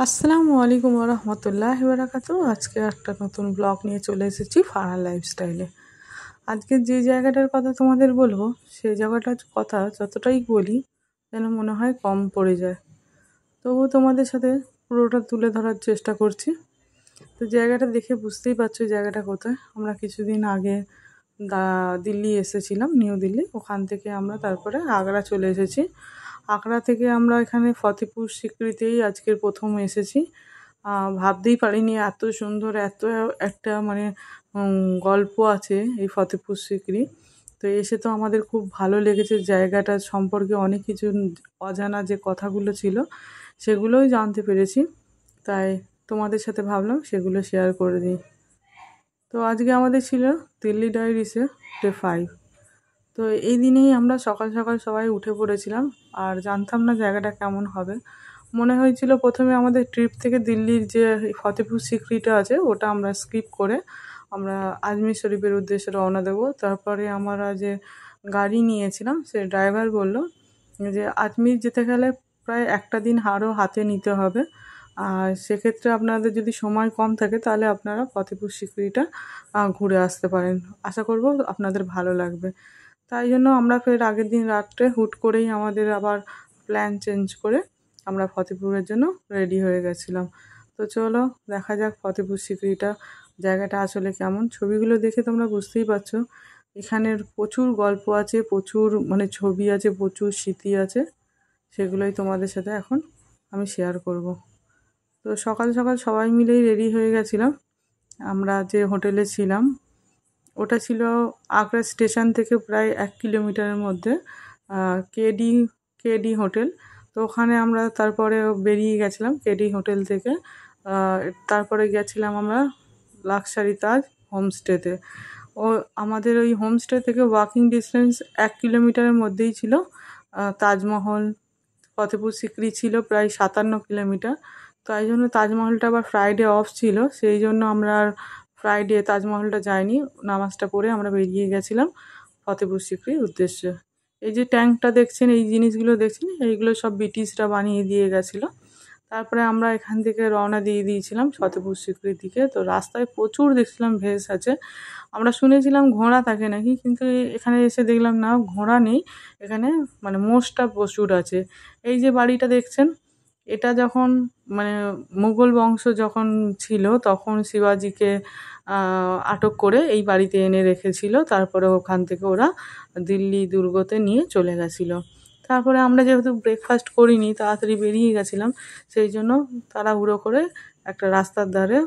আসসালামু আলাইকুম রহমতুল্লাহি বারাকাতু। আজকে একটা নতুন ব্লগ নিয়ে চলে এসেছি ফারহান লাইফস্টাইলে। আজকে যে জায়গাটার কথা তোমাদের বলবো, সেই জায়গাটার কথা যতটাই বলি যেন মনে হয় কম পড়ে যায়। তবুও তোমাদের সাথে পুরোটা তুলে ধরার চেষ্টা করছি। তো জায়গাটা দেখে বুঝতেই পারছো জায়গাটা কোথায়। আমরা কিছুদিন আগে দিল্লি এসেছিলাম, নিউ দিল্লি। ওখান থেকে আমরা তারপরে আগ্রা চলে এসেছি। আগ্রা থেকে আমরা এখানে ফতেপুর সিক্রিতেই আজকের প্রথম এসেছি। ভাবতেই পারিনি এত সুন্দর, এত একটা মানে গল্প আছে এই ফতেপুর সিক্রি। তো এসে তো আমাদের খুব ভালো লেগেছে। জায়গাটা সম্পর্কে অনেক কিছু অজানা যে কথাগুলো ছিল সেগুলোই জানতে পেরেছি। তাই তোমাদের সাথে ভাবলাম সেগুলো শেয়ার করে দিই। তো আজকে আমাদের ছিল দিল্লি ডায়েরিসে ডে 5। তো এই দিনেই আমরা সকাল সকাল সবাই উঠে পড়েছিলাম। আর জানতাম না জায়গাটা কেমন হবে। মনে হয়েছিল প্রথমে আমাদের ট্রিপ থেকে দিল্লির যে ফতেপুর সিক্রিটা আছে ওটা আমরা স্কিপ করে আমরা আজমির শরীফের উদ্দেশ্যে রওনা দেবো। তারপরে আমরা যে গাড়ি নিয়েছিলাম সে ড্রাইভার বলল যে আজমির যেতে গেলে প্রায় একটা দিন আরও হাতে নিতে হবে। আর সেক্ষেত্রে আপনাদের যদি সময় কম থাকে তাহলে আপনারা ফতেপুর সিক্রিটা ঘুরে আসতে পারেন। আশা করব আপনাদের ভালো লাগবে। তাই জন্য আমরা ফের আগের দিন রাত্রে হুট করেই আমাদের আবার প্ল্যান চেঞ্জ করে আমরা ফতেপুরের জন্য রেডি হয়ে গেছিলাম। তো চলো দেখা যাক ফতেপুর সিক্রিটা জায়গাটা আসলে কেমন। ছবিগুলো দেখে তোমরা বুঝতেই পারছো এখানের প্রচুর গল্প আছে, প্রচুর মানে ছবি আছে, প্রচুর স্মৃতি আছে। সেগুলোই তোমাদের সাথে এখন আমি শেয়ার করব। তো সকাল সকাল সবাই মিলেই রেডি হয়ে গেছিলাম। আমরা যে হোটেলে ছিলাম ওটা ছিল আগ্রা স্টেশন থেকে প্রায় 1 কিলোমিটারের মধ্যে, কেডি কেডি হোটেল। তো ওখানে আমরা তারপরে বেরিয়ে গেছিলাম কেডি হোটেল থেকে। তারপরে গেছিলাম আমরা লাক্সারি তাজ হোমস্টেতে। ও আমাদের ওই হোমস্টে থেকে ওয়াকিং ডিস্টেন্স 1 কিলোমিটারের মধ্যেই ছিল তাজমহল। ফতেপুর সিক্রি ছিল প্রায় 57 কিলোমিটার। তাই জন্য তাজমহলটা আবার ফ্রাইডে অফ ছিল, সেই জন্য আমরা আর ফ্রাইডে তাজমহলটা যাইনি। নামাজটা পড়ে আমরা বেরিয়ে গেছিলাম ফতেপুর সিক্রির উদ্দেশ্যে। এই যে ট্যাঙ্কটা দেখছেন, এই জিনিসগুলো দেখছেন, এইগুলো সব ব্রিটিশরা বানিয়ে দিয়ে গেছিলো। তারপরে আমরা এখান থেকে রওনা দিয়ে দিয়েছিলাম ফতেপুর সিক্রির দিকে। তো রাস্তায় প্রচুর দেখছিলাম ভেস আছে। আমরা শুনেছিলাম ঘোড়া থাকে নাকি, কিন্তু এখানে এসে দেখলাম না, ঘোড়া নেই এখানে, মানে মোষটা প্রচুর আছে। এই যে বাড়িটা দেখছেন, এটা যখন মানে মুঘল বংশ যখন ছিল তখন শিবাজিকে আটক করে এই বাড়িতে এনে রেখেছিল। তারপরে ওখান থেকে ওরা দিল্লি দুর্গতে নিয়ে চলে গেছিলো। তারপরে আমরা যেহেতু ব্রেকফাস্ট করিনি, তাড়াতাড়ি বেরিয়ে গেছিলাম, সেই জন্য তাড়াহুড়ো করে একটা রাস্তার ধারে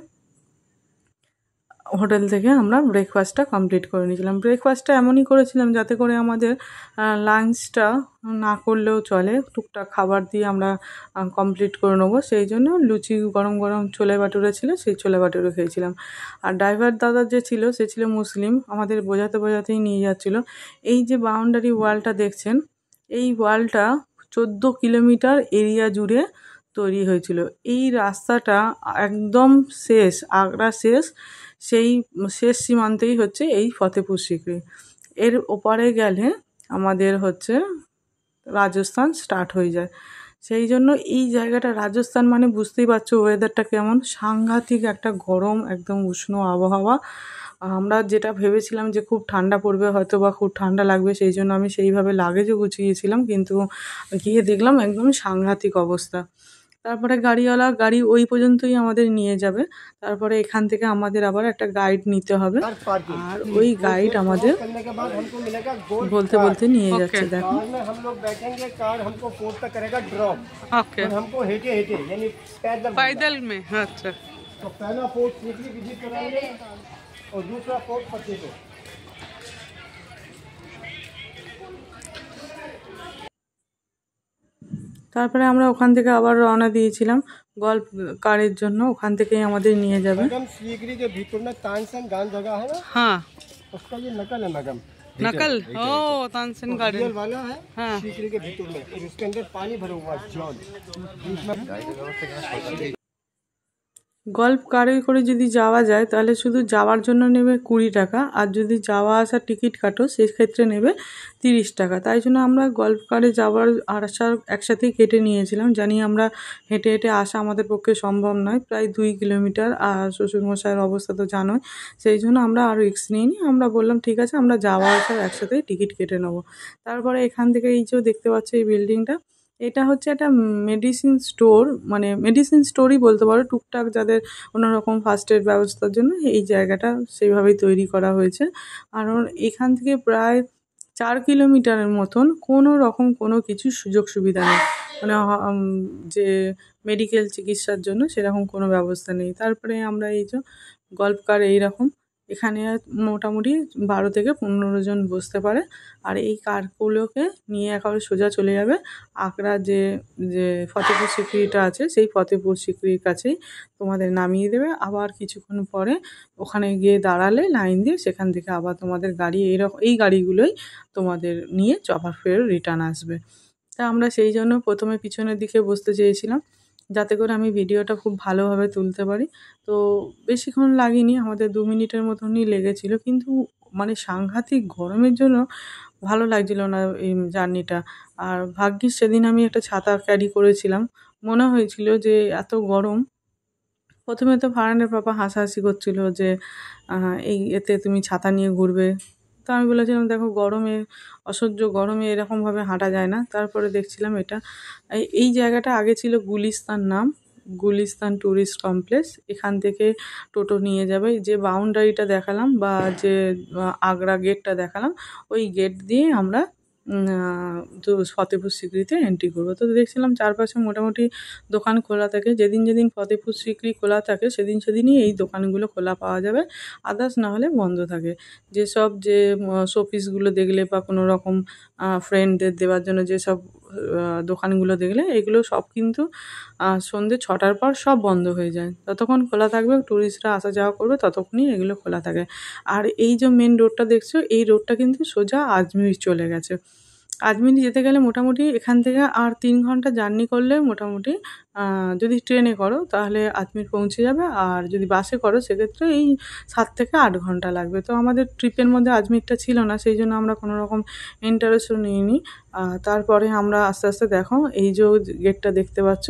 হোটেল থেকে আমরা ব্রেকফাস্টটা কমপ্লিট করে নিয়েছিলাম। ব্রেকফাস্টটা এমনই করেছিলাম যাতে করে আমাদের লাঞ্চটা না করলেও চলে, টুকটাক খাবার দিয়ে আমরা কমপ্লিট করে নেবো। সেই জন্য লুচি, গরম গরম ছোলে ভাটুরে ছিল, সেই ছোলে ভাটুরে খেয়েছিলাম। আর ড্রাইভার দাদা যে ছিল সে ছিল মুসলিম, আমাদের বোঝাতে বোঝাতেই নিয়ে যাচ্ছিলো। এই যে বাউন্ডারি ওয়ালটা দেখছেন, এই ওয়ালটা 14 কিলোমিটার এরিয়া জুড়ে তৈরি হয়েছিল। এই রাস্তাটা একদম শেষ, আগ্রা শেষ, সেই শেষ সীমান্তেই হচ্ছে এই ফতেপুর সিক্রি। এর ওপারে গেলে আমাদের হচ্ছে রাজস্থান স্টার্ট হয়ে যায়। সেই জন্য এই জায়গাটা রাজস্থান মানে বুঝতেই পারছো ওয়েদারটা কেমন, সাংঘাতিক একটা গরম, একদম উষ্ণ আবহাওয়া। আমরা যেটা ভেবেছিলাম যে খুব ঠান্ডা পড়বে, হয়তো বা খুব ঠান্ডা লাগবে, সেই জন্য আমি সেইভাবে লাগেজও গুছিয়েছিলাম, কিন্তু গিয়ে দেখলাম একদম সাংঘাতিক অবস্থা। তারপরে গাড়িওয়ালা গাড়ি ওই পর্যন্তই আমাদের নিয়ে যাবে। তারপরে এখান থেকে আমাদের আবার একটা গাইড নিতে হবে, আর ওই গাইড আমাদের বলতে বলতে নিয়ে যাচ্ছে। দেখো पैदल में। अच्छा, तो पहला फोर्ट सीकरी विजिट कराएंगे और दूसरा फोर्ट फतेहपुर। তারপরে আমরা ওখান থেকে আবার রওনা দিয়েছিলাম গল্ফ কারের জন্য, ওখান থেকেই আমাদের নিয়ে যাবে। मैडम सीकरी के भीतर में तानसेन गांव जगह है ना, हाँ उसका ये नकल है मैडम। नकल? ओ तानसेन गार्डन वाला है, हाँ सीकरी के भीतर में, और उसके अंदर पानी भरा हुआ है जल। গল্ফ কারে করে যদি যাওয়া যায় তাহলে শুধু যাওয়ার জন্য নেবে 20 টাকা, আর যদি যাওয়া আসার টিকিট কাটো সেক্ষেত্রে নেবে 30 টাকা। তাই জন্য আমরা গল্ফ কারে যাওয়ার আর আসার একসাথেই কেটে নিয়েছিলাম। জানি আমরা হেঁটে হেঁটে আসা আমাদের পক্ষে সম্ভব নয়, প্রায় 2 কিলোমিটার, আর শ্বশুরমশাইয়ের অবস্থা তো জানোই। সেই জন্য আমরা আর রিস্ক নিইনি, আমরা বললাম ঠিক আছে আমরা যাওয়া আসার একসাথেই টিকিট কেটে নেবো। তারপরে এখান থেকে এই যে দেখতে পাচ্ছ এই বিল্ডিংটা, এটা হচ্ছে একটা মেডিসিন স্টোর, মানে মেডিসিন স্টোরই বলতে পারো। টুকটাক যাদের কোনো রকম ফার্স্ট এড ব্যবস্থার জন্য এই জায়গাটা সেইভাবেই তৈরি করা হয়েছে। কারণ এখান থেকে প্রায় 4 কিলোমিটারের মতন কোনো রকম কোনো কিছু সুযোগ সুবিধা নেই, মানে যে মেডিকেল চিকিৎসার জন্য সেরকম কোনো ব্যবস্থা নেই। তারপরে আমরা এই যে গল্ফ কার এইরকম, এখানে মোটামুটি 12 থেকে 15 জন বসতে পারে। আর এই কারগুলোকে নিয়ে একেবারে সোজা চলে যাবে আগ্রা যে যে ফতেপুর সিক্রিটা আছে, সেই ফতেপুর সিক্রির কাছেই তোমাদের নামিয়ে দেবে। আবার কিছুক্ষণ পরে ওখানে গিয়ে দাঁড়ালে লাইন দিয়ে সেখান থেকে আবার তোমাদের গাড়ি এই গাড়িগুলোই তোমাদের নিয়ে আবার ফের রিটার্ন আসবে। তা আমরা সেই জন্য প্রথমে পিছনের দিকে বসতে চেয়েছিলাম, যাতে করে আমি ভিডিওটা খুব ভালোভাবে তুলতে পারি। তো বেশিক্ষণ লাগেনি, আমাদের 2 মিনিটের মতনই লেগেছিল, কিন্তু মানে সাংঘাতিক গরমের জন্য ভালো লাগছিল না এই জার্নিটা। আর ভাগ্যিস সেদিন আমি একটা ছাতা ক্যারি করেছিলাম। মনে হয়েছিল যে এত গরম, প্রথমে তো ফারহানের পাপা হাসাহাসি করছিল যে এই এতে তুমি ছাতা নিয়ে ঘুরবে। তো আমি বলেছিলাম দেখো গরমে, অসহ্য গরমে এরকমভাবে হাঁটা যায় না। তারপরে দেখছিলাম এটা এই জায়গাটা আগে ছিল গুলিস্তান নাম, গুলিস্তান ট্যুরিস্ট কমপ্লেক্স। এখান থেকে টোটো নিয়ে যাবে, যে বাউন্ডারিটা দেখালাম বা যে আগ্রা গেটটা দেখালাম, ওই গেট দিয়ে আমরা তো ফতেপুর সিক্রিতে এন্ট্রি করবো। তো দেখছিলাম চারপাশে মোটামুটি দোকান খোলা থাকে। যেদিন যেদিন ফতেপুর সিক্রি খোলা থাকে সেদিন সেদিনই এই দোকানগুলো খোলা পাওয়া যাবে, আদার্স না হলে বন্ধ থাকে। যেসব যে শোপিসগুলো দেখলে বা কোনো রকম ফ্রেন্ডদের দেওয়ার জন্য যেসব দোকানগুলো দেখলে, এগুলো সব কিন্তু সন্ধ্যে 6টার পর সব বন্ধ হয়ে যায়। ততক্ষণ খোলা থাকবে, ট্যুরিস্টরা আসা যাওয়া করবে, ততক্ষণই এগুলো খোলা থাকে। আর এই যে মেন রোডটা দেখছো, এই রোডটা কিন্তু সোজা আজমির চলে গেছে। আজমির যেতে গেলে মোটামুটি এখান থেকে আর 3 ঘন্টা জার্নি করলে মোটামুটি যদি ট্রেনে করো তাহলে আজমির পৌঁছে যাবে, আর যদি বাসে করো সেক্ষেত্রে এই 7 থেকে 8 ঘন্টা লাগবে। তো আমাদের ট্রিপের মধ্যে আজমিরটা ছিল না, সেই জন্য আমরা কোনো রকম ইন্টারেস্টও নিইনি। তারপরে আমরা আস্তে আস্তে দেখো এই যে গেটটা দেখতে পাচ্ছ,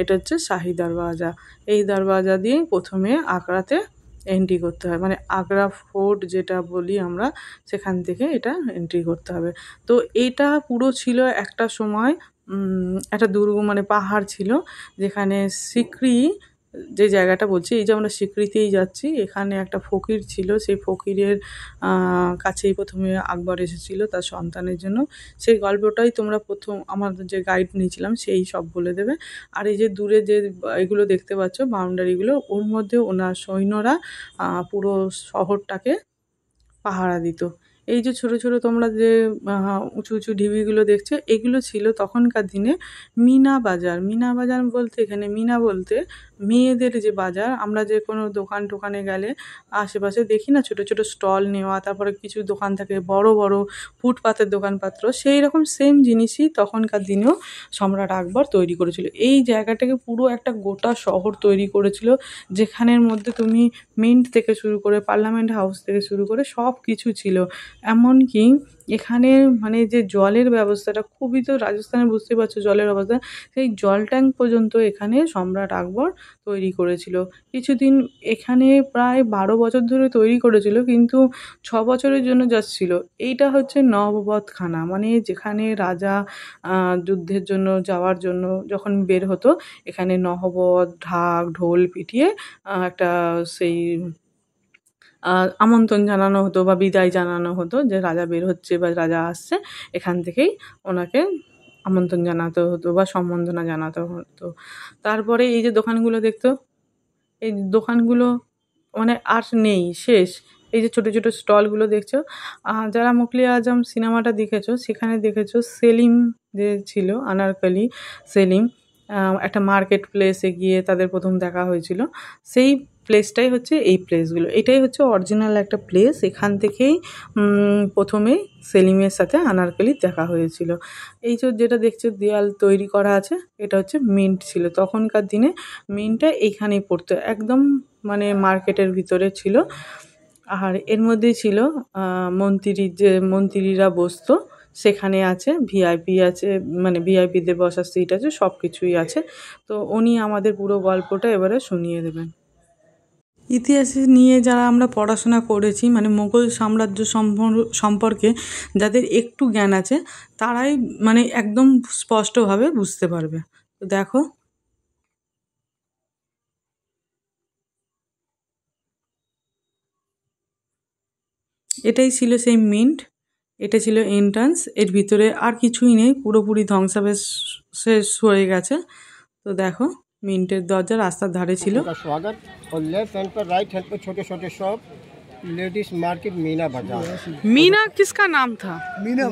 এটা হচ্ছে শাহি দরওয়াজা। এই দরওয়াজা দিয়ে প্রথমে আগ্রাতে এন্ট্রি করতে হয়, মানে আগ্রা ফোর্ট যেটা বলি আমরা, সেখান থেকে এটা এন্ট্রি করতে হবে। তো এটা পুরো ছিল একটা সময় একটা দুর্গ, মানে পাহাড় ছিল, যেখানে সিকরি, যে জায়গাটা বলছি, এই যে আমরা সিকরিতেই যাচ্ছি, এখানে একটা ফকির ছিল। সেই ফকিরের কাছেই প্রথমে আকবর এসেছিল তার সন্তানের জন্য। সেই গল্পটাই তোমরা প্রথম আমাদের যে গাইড নিয়েছিলাম সেই সব বলে দেবে। আর এই যে দূরে যে এগুলো দেখতে পাচ্ছ বাউন্ডারিগুলো, ওর মধ্যে ওনার সৈন্যরা পুরো শহরটাকে পাহারা দিত। এই যে ছোট ছোট তোমরা যে উঁচু উঁচু ঢিবিগুলো দেখছো, এগুলো ছিল তখনকার দিনে মিনা বাজার। মিনা বাজার বলতে, এখানে মিনা বলতে মেয়েদের যে বাজার, আমরা যে কোনো দোকান টোকানে গেলে আশেপাশে দেখি না ছোট ছোট স্টল নেওয়া, তারপরে কিছু দোকান থাকে বড় বড় ফুটপাতের দোকানপাত্র, সেই রকম সেম জিনিসই তখনকার দিনেও সম্রাট আকবর তৈরি করেছিল। এই জায়গাটাকে পুরো একটা গোটা শহর তৈরি করেছিল, যেখানের মধ্যে তুমি মিন্ট থেকে শুরু করে পার্লামেন্ট হাউস থেকে শুরু করে সব কিছু ছিল। এমনকি এখানে মানে যে জলের ব্যবস্থাটা খুবই, তো রাজস্থানে বুঝতেই পারছো জলের অবস্থা, সেই জল ট্যাঙ্ক পর্যন্ত এখানে সম্রাট আকবর তৈরি করেছিল। কিছুদিন এখানে প্রায় 12 বছর ধরে তৈরি করেছিল, কিন্তু 6 বছরের জন্য জাস্ট ছিল। এইটা হচ্ছে নববতখানা, মানে যেখানে রাজা যুদ্ধের জন্য যাওয়ার জন্য যখন বের হতো, এখানে নহবত ঢাক ঢোল পিটিয়ে একটা সেই আমন্ত্রণ জানানো হতো বা বিদায় জানানো হতো যে রাজা বের হচ্ছে বা রাজা আসছে, এখান থেকেই ওনাকে আমন্ত্রণ জানাতে হতো বা সম্বর্ধনা জানাতে হতো। তারপরে এই যে দোকানগুলো দেখতো, এই দোকানগুলো মানে আর নেই, শেষ। এই যে ছোট ছোট স্টলগুলো দেখছো, যারা মুগলে আজম সিনেমাটা দেখেছো সেখানে দেখেছো সেলিম যে ছিল, আনারকলি সেলিম, একটা মার্কেট প্লেসে গিয়ে তাদের প্রথম দেখা হয়েছিল। সেই প্লেসটাই হচ্ছে এই প্লেসগুলো। এটাই হচ্ছে অরিজিনাল একটা প্লেস। এখান থেকেই প্রথমে সেলিমের সাথে আনারকলির দেখা হয়েছিল। এই যে যেটা দেখছো দেয়াল তৈরি করা আছে, এটা হচ্ছে মিন্ট ছিল। তখনকার দিনে মিন্টটা এইখানেই পড়তো, একদম মানে মার্কেটের ভিতরে ছিল। আর এর মধ্যেই ছিল মন্ত্রীরা বসতো, সেখানে আছে ভিআইপি আছে, মানে ভিআইপিদের বসার সিট আছে, সব কিছুই আছে। তো উনি আমাদের পুরো গল্পটা এবারে শুনিয়ে দেবেন। ইতিহাসে নিয়ে যারা আমরা পড়াশোনা করেছি, মানে মুঘল সাম্রাজ্য সম্পর্কে যাদের একটু জ্ঞান আছে, তারাই মানে একদম স্পষ্টভাবে বুঝতে পারবে। তো দেখো, এটাই ছিল সেই মিন্ট, এটা ছিল এন্ট্রান্স। এর ভিতরে আর কিছুই নেই, পুরোপুরি ধ্বংসাবশেষ শেষ হয়ে গেছে। তো দেখো, মিন্টের দরজা রাস্তার ধারে ছিল। स्वागत। और लेफ्ट हैंड पर राइट हैंड पर छोटे छोटे शॉप, लेडीज मार्केट, मीना बाजार। मीना किसका नाम था? Meena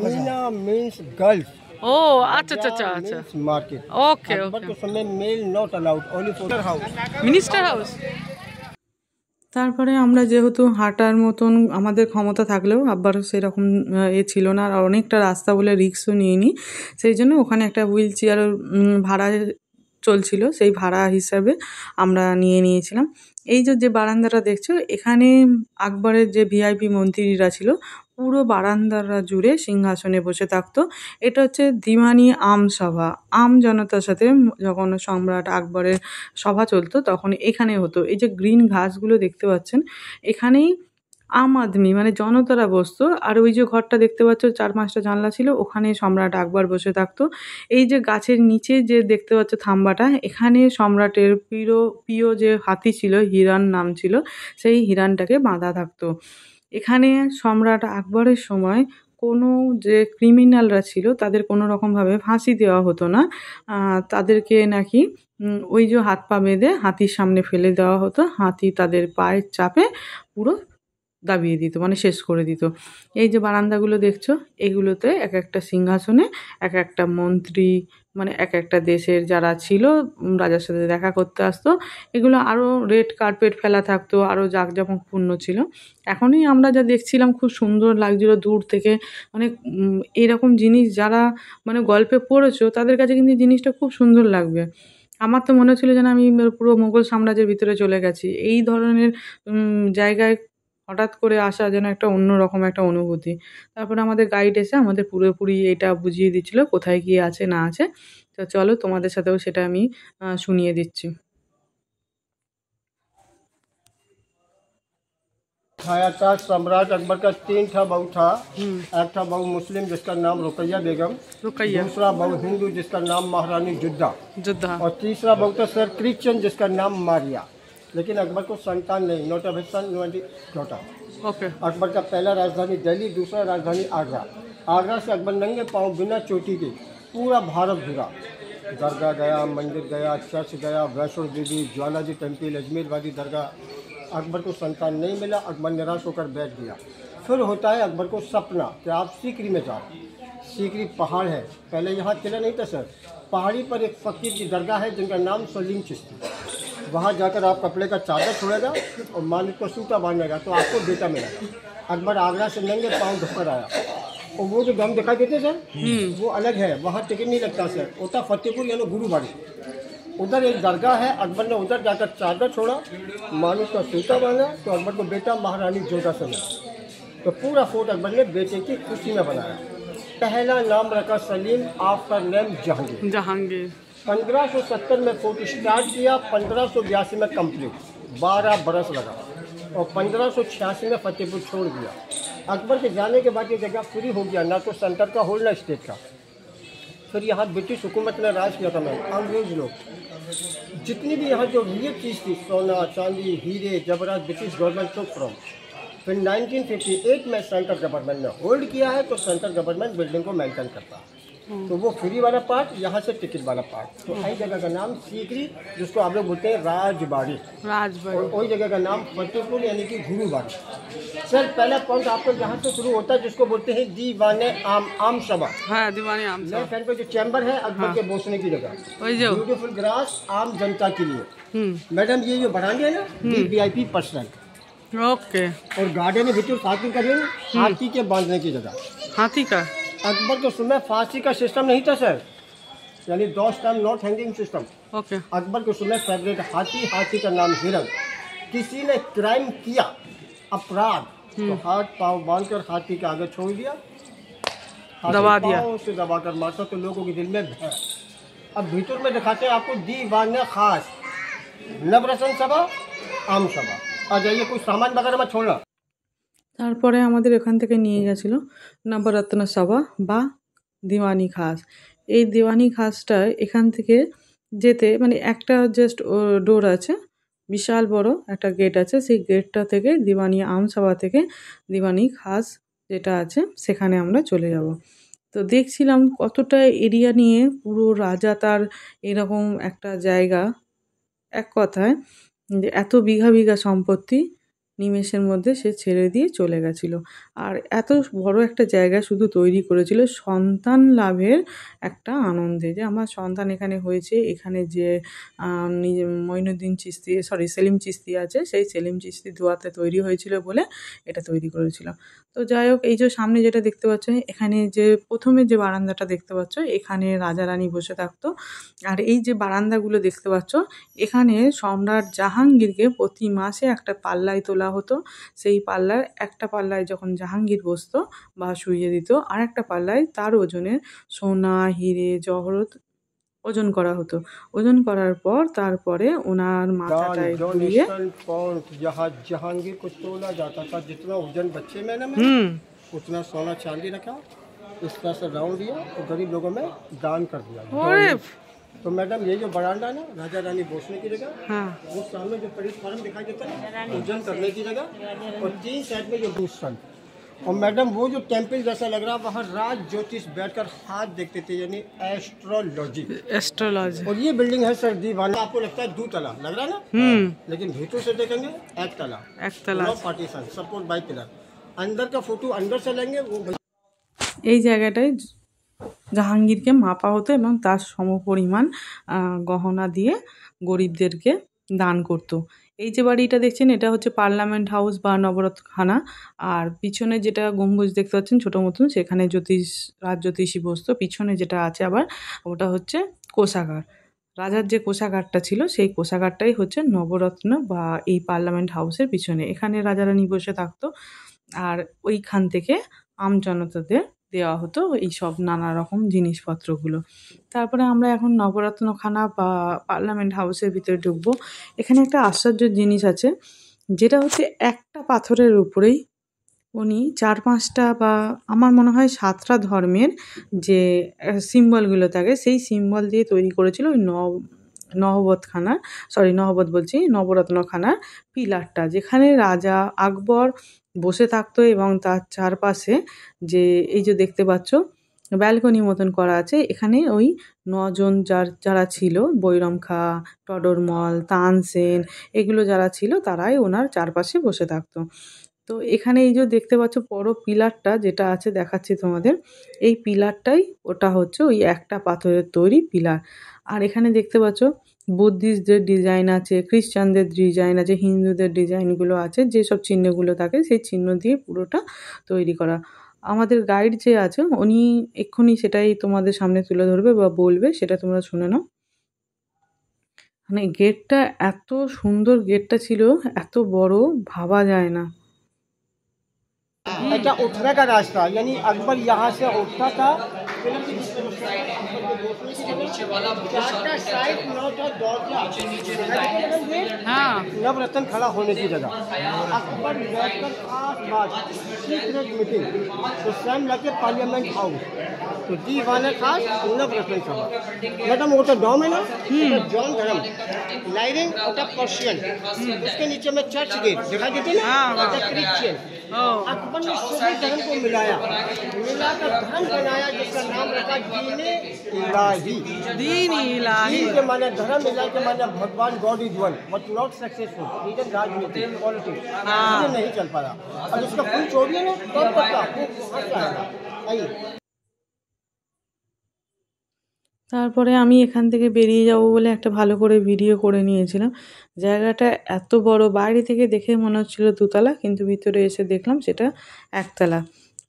means girls. ओ अच्छा अच्छा अच्छा अच्छा, मार्केट। Okay Akbar okay. के समय male not allowed, only for house. Minister house. তারপরে আমরা যেহেতু হাঁটার মতন আমাদের ক্ষমতা থাকলেও আবার সেরকম ছিল না, আর অনেকটা রাস্তা বলে রিস্কও নিইনি, সেই জন্য ওখানে একটা হুইল চেয়ার ভাড়া চলছিল, সেই ভাড়া হিসাবে আমরা নিয়েছিলাম। এই যে বারান্দাটা দেখছো, এখানে আকবরের যে ভিআইপি মন্ত্রীরা ছিল, পুরো বারান্দারা জুড়ে সিংহাসনে বসে থাকতো। এটা হচ্ছে দিওয়ানি আম সভা, আম জনতার সাথে যখন সম্রাট আকবরের সভা চলতো তখন এখানে হতো। এই যে গ্রিন ঘাসগুলো দেখতে পাচ্ছেন, এখানেই আম আদমি মানে জনতারা বসতো। আর ওই যে ঘরটা দেখতে পাচ্ছ 4-5টা জানলা ছিল, ওখানে সম্রাট আকবর বসে থাকতো। এই যে গাছের নিচে যে দেখতে পাচ্ছ থাম্বাটা, এখানে সম্রাটের প্রিয় যে হাতি ছিল, হিরান নাম ছিল, সেই হিরানটাকে বাঁধা থাকতো। এখানে সম্রাট আকবরের সময় কোনো যে ক্রিমিনালরা ছিল তাদের কোনো রকমভাবে ফাঁসি দেওয়া হতো না। তাদেরকে নাকি ওই যে হাত পা বেঁধে হাতির সামনে ফেলে দেওয়া হতো, হাতি তাদের পায়ের চাপে পুরো দাবিয়ে দিত, মানে শেষ করে দিত। এই যে বারান্দাগুলো দেখছো, এগুলোতে এক একটা সিংহাসনে এক একটা মন্ত্রী, মানে এক একটা দেশের যারা ছিল রাজার সাথে দেখা করতে আসতো। এগুলো আরও রেড কার্পেট ফেলা থাকতো, আরও জাঁকজমকপূর্ণ ছিল। এখনই আমরা যা দেখছিলাম খুব সুন্দর লাগছিল দূর থেকে। মানে এরকম জিনিস যারা মানে গল্পে পড়েছো তাদের কাছে কিন্তু জিনিসটা খুব সুন্দর লাগবে। আমার তো মনে হচ্ছিল যেন আমি পুরো মুঘল সাম্রাজ্যের ভিতরে চলে গেছি। এই ধরনের জায়গায় হঠাৎ করে আসা যেন একটা অন্যরকম একটা অনুভূতি। তারপরে আমাদের গাইড এসে আমাদের পুরোপুরি এটা বুঝিয়ে দিচ্ছিল কোথায় কী আছে না আছে। তো চলো তোমাদের সাথেও সেটা আমি শুনিয়ে দিচ্ছি। आया था सम्राट अकबर का 3 था बहू था। एक था बहू मुस्लिम जिसका नाम रुकैया बेगम, दूसरा बहू हिंदू जिसका नाम महारानी जुद्दा, और तीसरा बहू था सर क्रिश्चियन जिसका नाम मारिया। लेकिन अकबर को संतान नहीं, not a son, daughter. Akbar का पहला राजधानी दिल्ली, दूसरा राजधानी आगरा। आगरा से अकबर नंगे पाँव बिना चोटी के पूरा भारत घूरा। दरगाह गया, मंदिर गया, चर्च गया, वैष्णो देवी, ज्वाला जी टेम्पल, अजमेर वाली दरगाह। अकबर को संतान नहीं मिला, अकबर निराश होकर बैठ गया। फिर होता है अकबर को सपना कि आप सीकरी में जाओ। सीकरी पहाड़ है, पहले यहाँ किला नहीं था सर। पहाड़ी पर एक फ़कीर की दरगाह है जिनका नाम सलीम चिश्ती। वहाँ जाकर आप कपड़े का चादर छोड़ेगा और मालिक को सूता बांधेगा तो आपको बेटा मिलेगा। अकबर आगरा से नंगे पाँव ढुककर आया, और वो जो गम दिखाई देते सर, वो अलग है, वहाँ टिकट नहीं लगता सर, होता फतेहपुर यानी गुरुबाड़ी। उधर एक दरगाह है, अकबर ने उधर जाकर चादर छोड़ा, मालिक का सूता बांधा तो अकबर को बेटा महारानी जोधा से मिला। तो पूरा फोर्ट अकबर ने बेटे की खुशी में बनाया। पहला नाम रखा सलीम, आफ्टर नेम जहांगीर। 1570 में फोर्ट स्टार्ट किया, 1582 में कंप्लीट, 12 बरस लगा, और 1586 में फतेहपुर छोड़ दिया। अकबर के जाने के बाद ये जगह फ्री हो गया, ना तो सेंटर का होल ना स्टेट का। फिर यहाँ ब्रिटिश हुकूमत ने राज किया था। मैं अंग्रेज लोग जितनी भी यहाँ जो रियल चीज़ थी, सोना चांदी हीरे जबरात, ब्रिटिश गवर्नमेंट टुक फ्रॉम। फिर 1958 में सेंट्रल गवर्नमेंट ने होल्ड किया है, तो सेंट्रल गवर्नमेंट बिल्डिंग को मेंटेन करता है। तो वो फ्री वाला पार्ट, यहाँ से टिकट वाला पार्ट। तो वही जगह का नाम सीकरी, जिसको आप लोग बोलते हैं राजबाड़ी। और वही जगह का नाम फतेहपुर यानी कि गुरुबाड़ी। सर पहला पॉइंट आपको यहाँ से शुरू होता है, जिसको बोलते हैं दीवाने आम सभा। हाँ, दीवाने आम सभा। लेफ्ट हैंड पे जो चैम्बर है अकबर के बोसने की जगह, ब्यूटीफुल ग्रास आम जनता के लिए। मैडम ये जो बरामदे है ना, VIP पर्सनल। ओके। और गार्डन में भीतर पार्किंग करिए, हाथी के बांधने की जगह। हाथी का अकबर के समय फांसी का सिस्टम नहीं था सर, यानी दोस्त time not hanging system. Okay. Akbar के समय फेवरेट हाथी का नाम हिरन। किसी ने क्राइम किया, अपराध, तो हाथ पाँव बांधकर हाथी के आगे छोड़ दिया, दबा दिया, उसे दबाकर मारता तो लोगों के दिल में भय। अब भीतर में दिखाते हैं आपको दीवाने खास, नवरत्न सभा, आम सभा। आ जाइए, कुछ सामान वगैरह मत छोड़ना। তারপরে আমাদের এখান থেকে নিয়ে গেছিল নবরত্ন সভা বা দিওয়ানি খাস। এই দিওয়ানি খাসটা এখান থেকে যেতে মানে একটা জাস্ট ডোর আছে, বিশাল বড় একটা গেট আছে, সেই গেটটা থেকে দিওয়ানি আম সভা থেকে দিওয়ানি খাস যেটা আছে সেখানে আমরা চলে যাব। তো দেখছিলাম কতটা এরিয়া নিয়ে পুরো রাজা তার এরকম একটা জায়গা, এক কথায় যে এত বিঘা বিঘা সম্পত্তি নিমেষের মধ্যে সে ছেড়ে দিয়ে চলে গেছিল। আর এত বড় একটা জায়গা শুধু তৈরি করেছিল সন্তান লাভের একটা আনন্দে, যে আমার সন্তান এখানে হয়েছে। এখানে যে মঈনুদ্দিন চিশতি সেলিম চিশতি আছে, সেই সেলিম চিশতি দোয়াতে তৈরি হয়েছিল বলে এটা তৈরি করেছিল। তো যাই হোক, এই যে সামনে যেটা দেখতে পাচ্ছ, এখানে যে প্রথমে যে বারান্দাটা দেখতে পাচ্ছ, এখানে রাজা রানী বসে থাকতো। আর এই যে বারান্দাগুলো দেখতে পাচ্ছ, এখানে সম্রাট জাহাঙ্গীরকে প্রতি মাসে একটা পাল্লায় তোলা হতো। সেই পাল্লার একটা পাল্লায় যখন জাহাঙ্গীর বসতো বা শুইয়ে দিত, আর একটা পাল্লায় তার ওজনের সোনা, হিরে, জহরত ওজন করা হতো। ওজন করার পর তারপরে ওনার মাথাটায় ঘুরিয়ে জাহাঙ্গীর को तोला जाता था, जितना वजन बच्चे में ना उतना सोना चांदी रखा, इस तरह से राउंड दिया और गरीब लोगों में दान कर दिया। तो मैडम ये जो बरामदा ना राजा रानी बोसने की जगह, वो सामने जो प्लेटफार्म दिखाई देता है पूजन करने की जगह, और 3 साइड में जो दूसरा। और मैडम वो जो टेम्पल जैसा लग रहा है, वहाँ राज ज्योतिष बैठकर हाथ देखते थे, यानी एस्ट्रोलॉजी। और ये बिल्डिंग है सर दीवाना, आपको लगता है 2 तला लग रहा है ना, लेकिन भीतर से देखेंगे 1 तला पार्टीशन सपोर्ट बाय पिलर। अंदर का फोटो अंदर से लेंगे। वो এই জায়গাটায় জাহাঙ্গীরকে মাপা হতো এবং তার সমপরিমাণ গহনা দিয়ে গরিবদেরকে দান করত। এই যে বাড়িটা দেখছেন, এটা হচ্ছে পার্লামেন্ট হাউস বা নবরত্নখানা। আর পিছনে যেটা গম্বুজ দেখতে পাচ্ছেন ছোটো মতন, সেখানে রাজ জ্যোতিষী বসতো। পিছনে যেটা আছে আবার ওটা হচ্ছে কোষাগার। রাজার যে কোষাগারটা ছিল সেই কোষাগারটাই হচ্ছে নবরত্ন বা এই পার্লামেন্ট হাউসের পিছনে। এখানে রাজা রানী বসে থাকতো, আর ওইখান থেকে আমজনতাদের দেওয়া হতো এই সব নানা রকম জিনিসপত্রগুলো। তারপরে আমরা এখন নবরত্নখানা বা পার্লামেন্ট হাউসের ভিতরে ঢুকবো। এখানে একটা আশ্চর্যের জিনিস আছে, যেটা হচ্ছে একটা পাথরের উপরেই উনি 4-5টা বা আমার মনে হয় 7টা ধর্মের যে সিম্বলগুলো থাকে, সেই সিম্বল দিয়ে তৈরি করেছিল ওই নবরত্নখানার পিলারটা, যেখানে রাজা আকবর বসে থাকতো এবং তার চারপাশে যে এই যে দেখতে পাচ্ছ ব্যালকনি মতন করা আছে, এখানে ওই 9 জন যারা ছিল, বৈরম খা, টডরমল, তানসেন, এগুলো যারা ছিল তারাই ওনার চারপাশে বসে থাকতো। তো এখানে এই যে দেখতে পাচ্ছ বড় পিলারটা যেটা আছে দেখাচ্ছি তোমাদের, এই পিলারটাই ওটা হচ্ছে ওই একটা পাথরের তৈরি পিলার। আর এখানে দেখতে পাচ্ছ বুদ্ধিস্টদের ডিজাইন আছে, খ্রিস্টানদের ডিজাইন আছে, হিন্দুদের ডিজাইনগুলো আছে, যেসব চিহ্নগুলো থাকে সেই চিহ্ন দিয়ে পুরোটা তৈরি করা। আমাদের গাইড যে আছে উনি এক্ষুনি সেটাই তোমাদের সামনে তুলে ধরবে বা বলবে, সেটা তোমরা শুনে নাও। মানে গেটটা এত সুন্দর, গেটটা ছিল এত বড়, ভাবা যায় না। এটা उठने का रास्ता, यानी अकबर यहाँ से उठता था। नवरत्न खड़ा होने की जगह अकबर बैठकर सीक्रेट मीटिंग तो स्वयं लगे पार्लियामेंट हाउस, तो दीवाने खास नवरत्न सभा। मैडम वो तो डॉम है ना, जॉन धर्म लाइनिंग ओटा पर्शियन, उसके नीचे में चर्च गेट दिखाई देते ना, क्रिश्चियन। अकबर ने सभी धर्म को मिलाकर धर्म बनाया, जिसका नाम रखा दीने इलाही। दीन इलाही दीन के माने धर्म, इलाही के माने भगवान, god is one, but not successful. Reason राजनीति, पॉलिटिक्स, ये नहीं चल पाया। अब इसका फुल छोड़िए ना, तब पक्का वो वहाँ से आएगा। आइए। তারপরে আমি এখান থেকে বেরিয়ে যাব বলে একটা ভালো করে ভিডিও করে নিয়েছিলাম। জায়গাটা এত বড়, বাইরে থেকে দেখে মনে হচ্ছিল দোতলা, কিন্তু ভিতরে এসে দেখলাম সেটা একতলা।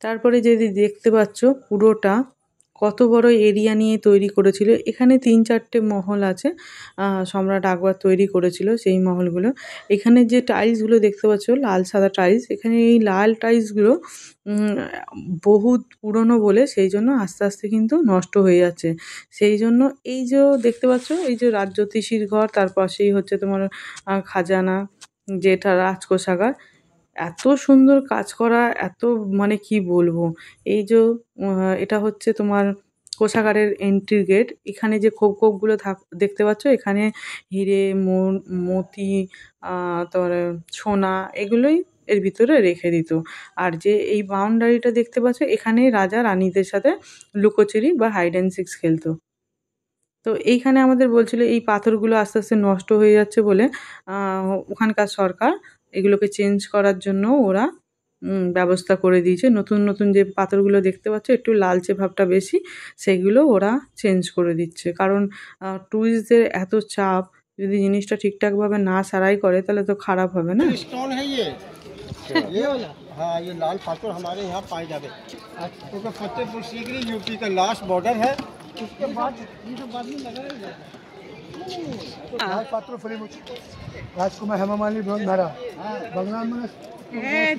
তারপরে যদি দেখতে পাচ্ছ পুরোটা কত বড় এরিয়া নিয়ে তৈরি করেছিল। এখানে ৩-৪টে মহল আছে, সম্রাট আকবর তৈরি করেছিল সেই মহলগুলো। এখানে যে টাইলসগুলো দেখতে পাচ্ছ লাল সাদা টাইলস, এখানে এই লাল টাইলসগুলো বহুত পুরনো বলে সেই জন্য আস্তে আস্তে কিন্তু নষ্ট হয়ে যাচ্ছে। সেই জন্য এই যে দেখতে পাচ্ছ, এই যে রাজজ্যোতিষীর ঘর, তার পাশেই হচ্ছে তোমার খাজানা, যেটা রাজকোষাগার। এত সুন্দর কাজ করা, এত মানে কি বলবো। এই যে এটা হচ্ছে তোমার কোষাগারের এন্ট্রি গেট। এখানে যে খোপগুলো দেখতে পাচ্ছ, এখানে হিরে মতি তারপরে সোনা এগুলোই এর ভিতরে রেখে দিত। আর যে এই বাউন্ডারিটা দেখতে পাচ্ছ, এখানে রাজা রানীদের সাথে লুকোচুরি বা হাইড অ্যান্ড সিক্স খেলতো। তো এইখানে আমাদের বলছিল এই পাথরগুলো আস্তে আস্তে নষ্ট হয়ে যাচ্ছে বলে ওখানকার সরকার এগুলোকে চেঞ্জ করার জন্য ওরা ব্যবস্থা করে দিয়েছে। নতুন নতুন যে পাথরগুলো দেখতে পাচ্ছ একটু লালচে ভাবটা বেশি, সেগুলো ওরা চেঞ্জ করে দিচ্ছে। কারণ টুরিস্টদের এত চাপ, যদি জিনিসটা ঠিকঠাকভাবে না সারাই করে তাহলে তো খারাপ হবে না। स्टोन है ये वाला। हाँ, ये लाल पाथर हमारे यहाँ पाए जाते। क्योंकि फतेहपुर सीकरी यूपी का लास्ट बॉर्डर है। उसके बाद ये सब बाद में लगा रहेगा। लाल पात्र फ्री मुझे राजकुमार हेमा मालिनी बहुत भरा बंगला में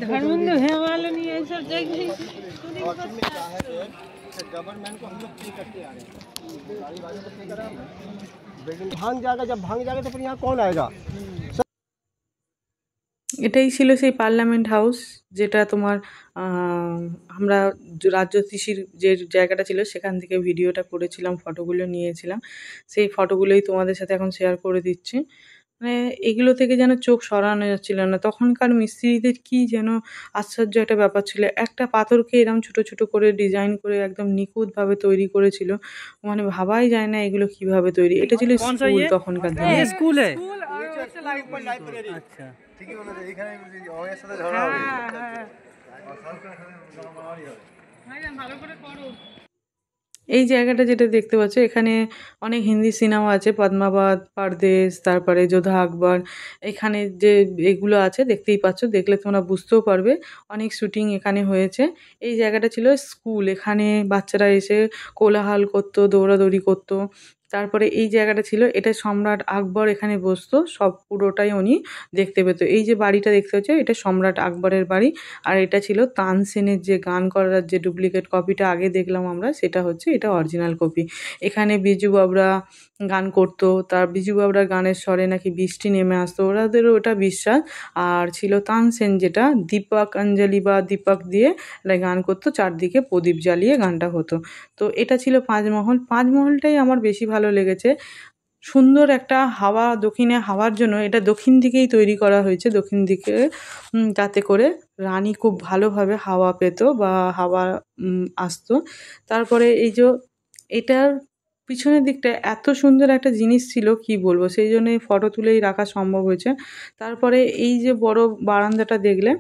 धर्मेंद्र है वाला नहीं है सब देख ली। गवर्नमेंट को हम लोग पे करते आ रहे हैं, गाड़ी वाले को पे करा, बिल्डिंग भांग जाएगा। जब भांग जाएगा तो फिर यहाँ कौन आएगा? এটাই ছিল সেই পার্লামেন্ট হাউস, যেটা তোমার আমরা রাজজ্যোতিষীর যে জায়গাটা ছিল সেখান থেকে ভিডিওটা করেছিলাম, ফটোগুলো নিয়েছিলাম। সেই ফটোগুলোই তোমাদের সাথে এখন শেয়ার করে দিচ্ছি। মানে এগুলো থেকে যেন চোখ সরানো যাচ্ছিল না। তখনকার মিস্ত্রিদের কি যেন আশ্চর্য একটা ব্যাপার ছিল। একটা পাথরকে এরকম ছোট ছোট করে ডিজাইন করে একদম নিখুঁতভাবে তৈরি করেছিল। মানে ভাবাই যায় না এগুলো কিভাবে তৈরি। এটা ছিল স্কুল তখনকার দিনে। স্কুল আচ্ছা, এই জায়গাটা যেটা দেখতে পাচ্ছ, এখানে অনেক হিন্দি সিনেমা আছে, পদ্মাবত, পারদেশ, তারপরে যোধা আকবর। এখানে যে এগুলো আছে দেখতেই পাচ্ছ, দেখলে তোমরা বুঝতেও পারবে অনেক শুটিং এখানে হয়েছে। এই জায়গাটা ছিল স্কুল, এখানে বাচ্চারা এসে কোলাহল করতো, দৌড়াদৌড়ি করতো। তারপরে এই জায়গাটা ছিল, এটা সম্রাট আকবর এখানে বসতো, সব পুরোটাই উনি দেখতে পেত। এই যে বাড়িটা দেখতে পাচ্ছ, এটা সম্রাট আকবরের বাড়ি। আর এটা ছিল তানসেনের যে গান করার যে ডুপ্লিকেট কপিটা আগে দেখলাম আমরা, সেটা হচ্ছে এটা অরিজিনাল কপি। এখানে বিজু বাবরা গান করতো, তার বিজু বাবরার গানের স্বরে নাকি বৃষ্টি নেমে আসতো, ওরাদেরও ওটা বিশ্বাস। আর ছিল তানসেন, যেটা দীপক অঞ্জলি বা দীপক দিয়ে গান করতো, চারদিকে প্রদীপ জ্বালিয়ে গানটা হতো। তো এটা ছিল পাঁচমহল। পাঁচমহলটাই আমার বেশি ভালো লেগেছে। সুন্দর একটা হাওয়া, দক্ষিণে হাওয়ার জন্য এটা দক্ষিণ দিকেই তৈরি করা হয়েছে, দক্ষিণ দিকে, যাতে করে রানী খুব ভালোভাবে হাওয়া পেত বা হাওয়া আসতো। তারপরে এই যে এটার পিছনের দিকটা এত সুন্দর একটা জিনিস ছিল কি বলবো, সেই জন্য এই ফটো তুলেই রাখা সম্ভব হয়েছে। তারপরে এই যে বড় বারান্দাটা দেখলে,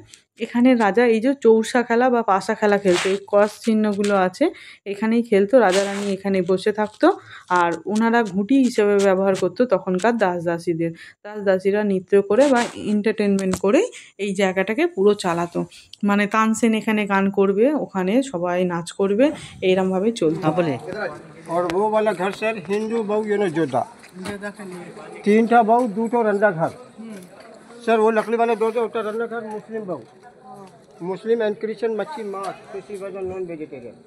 এখানে রাজা এই যে চৌসা খেলা বা পাশা খেলা খেলতো, এই ক্রস চিহ্নগুলো আছে, এখানেই খেলতো। রাজা রানী এখানে বসে থাকতো, আর ওনারা ঘুঁটি হিসেবে ব্যবহার করতো তখনকার দাসদাসীদের। দাসদাসীরা নৃত্য করে বা এন্টারটেনমেন্ট করে এই জায়গাটাকে পুরো চালাতো। মানে তানসেন এখানে গান করবে, ওখানে সবাই নাচ করবে, এইরকমভাবেই চলতো। বলে और वो वाला घर सर हिंदू बहु ये जोधा, 3 ठा बहु 2 ठो रंडा घर सर। वो लकड़ी वाले 2 ठो रंडा घर मुस्लिम बहु, मुस्लिम एंड क्रिश्चियन मच्छी मांस, किसी वजह नॉन वेजिटेरियन।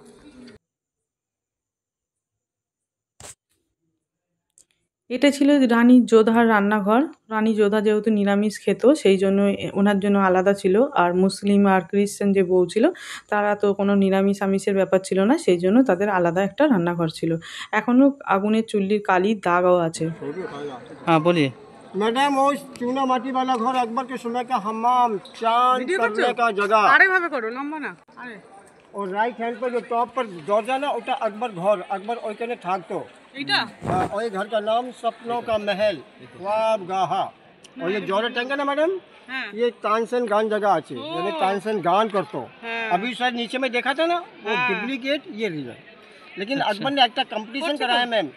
এটা ছিল রানী যোধার রান্নাঘর। রানী যোধা যেহেতু নিরামিষ খেত, সেই জন্য ওনার জন্য আলাদা ছিল। আর মুসলিম আর ক্রিশ্চান যে বউ ছিল, তারা তো কোনো নিরামিষ আমিষের ব্যাপার ছিল না, সেই জন্য তাদের আলাদা একটা রান্নাঘর ছিল। এখনও আগুনের চুল্লির কালির দাগও আছে। হ্যাঁ বলি मैडम, वो चूना माटी वाला घर अकबर के समय का हमाम, चांद करने का जगह। আরে ভাবে করো, লম্বা না। আরে और राइट हैंड पर जो टॉप पर दरवाजा ना ওটা আকবর ঘর আকবর ওইখানে থাকতো এটা हाँ और ये घर का नाम सपनों का महल ख्वाब गाहा और ये जोड़ा टैंक है ना मैडम ये तानसेन गान जगह আছে यानी तानसेन गान करतो अभी शायद नीचे में देखा था ना वो डुप्लीकेट ये रीजन लेकिन अकबर ने एक कंपटीशन कराया मैम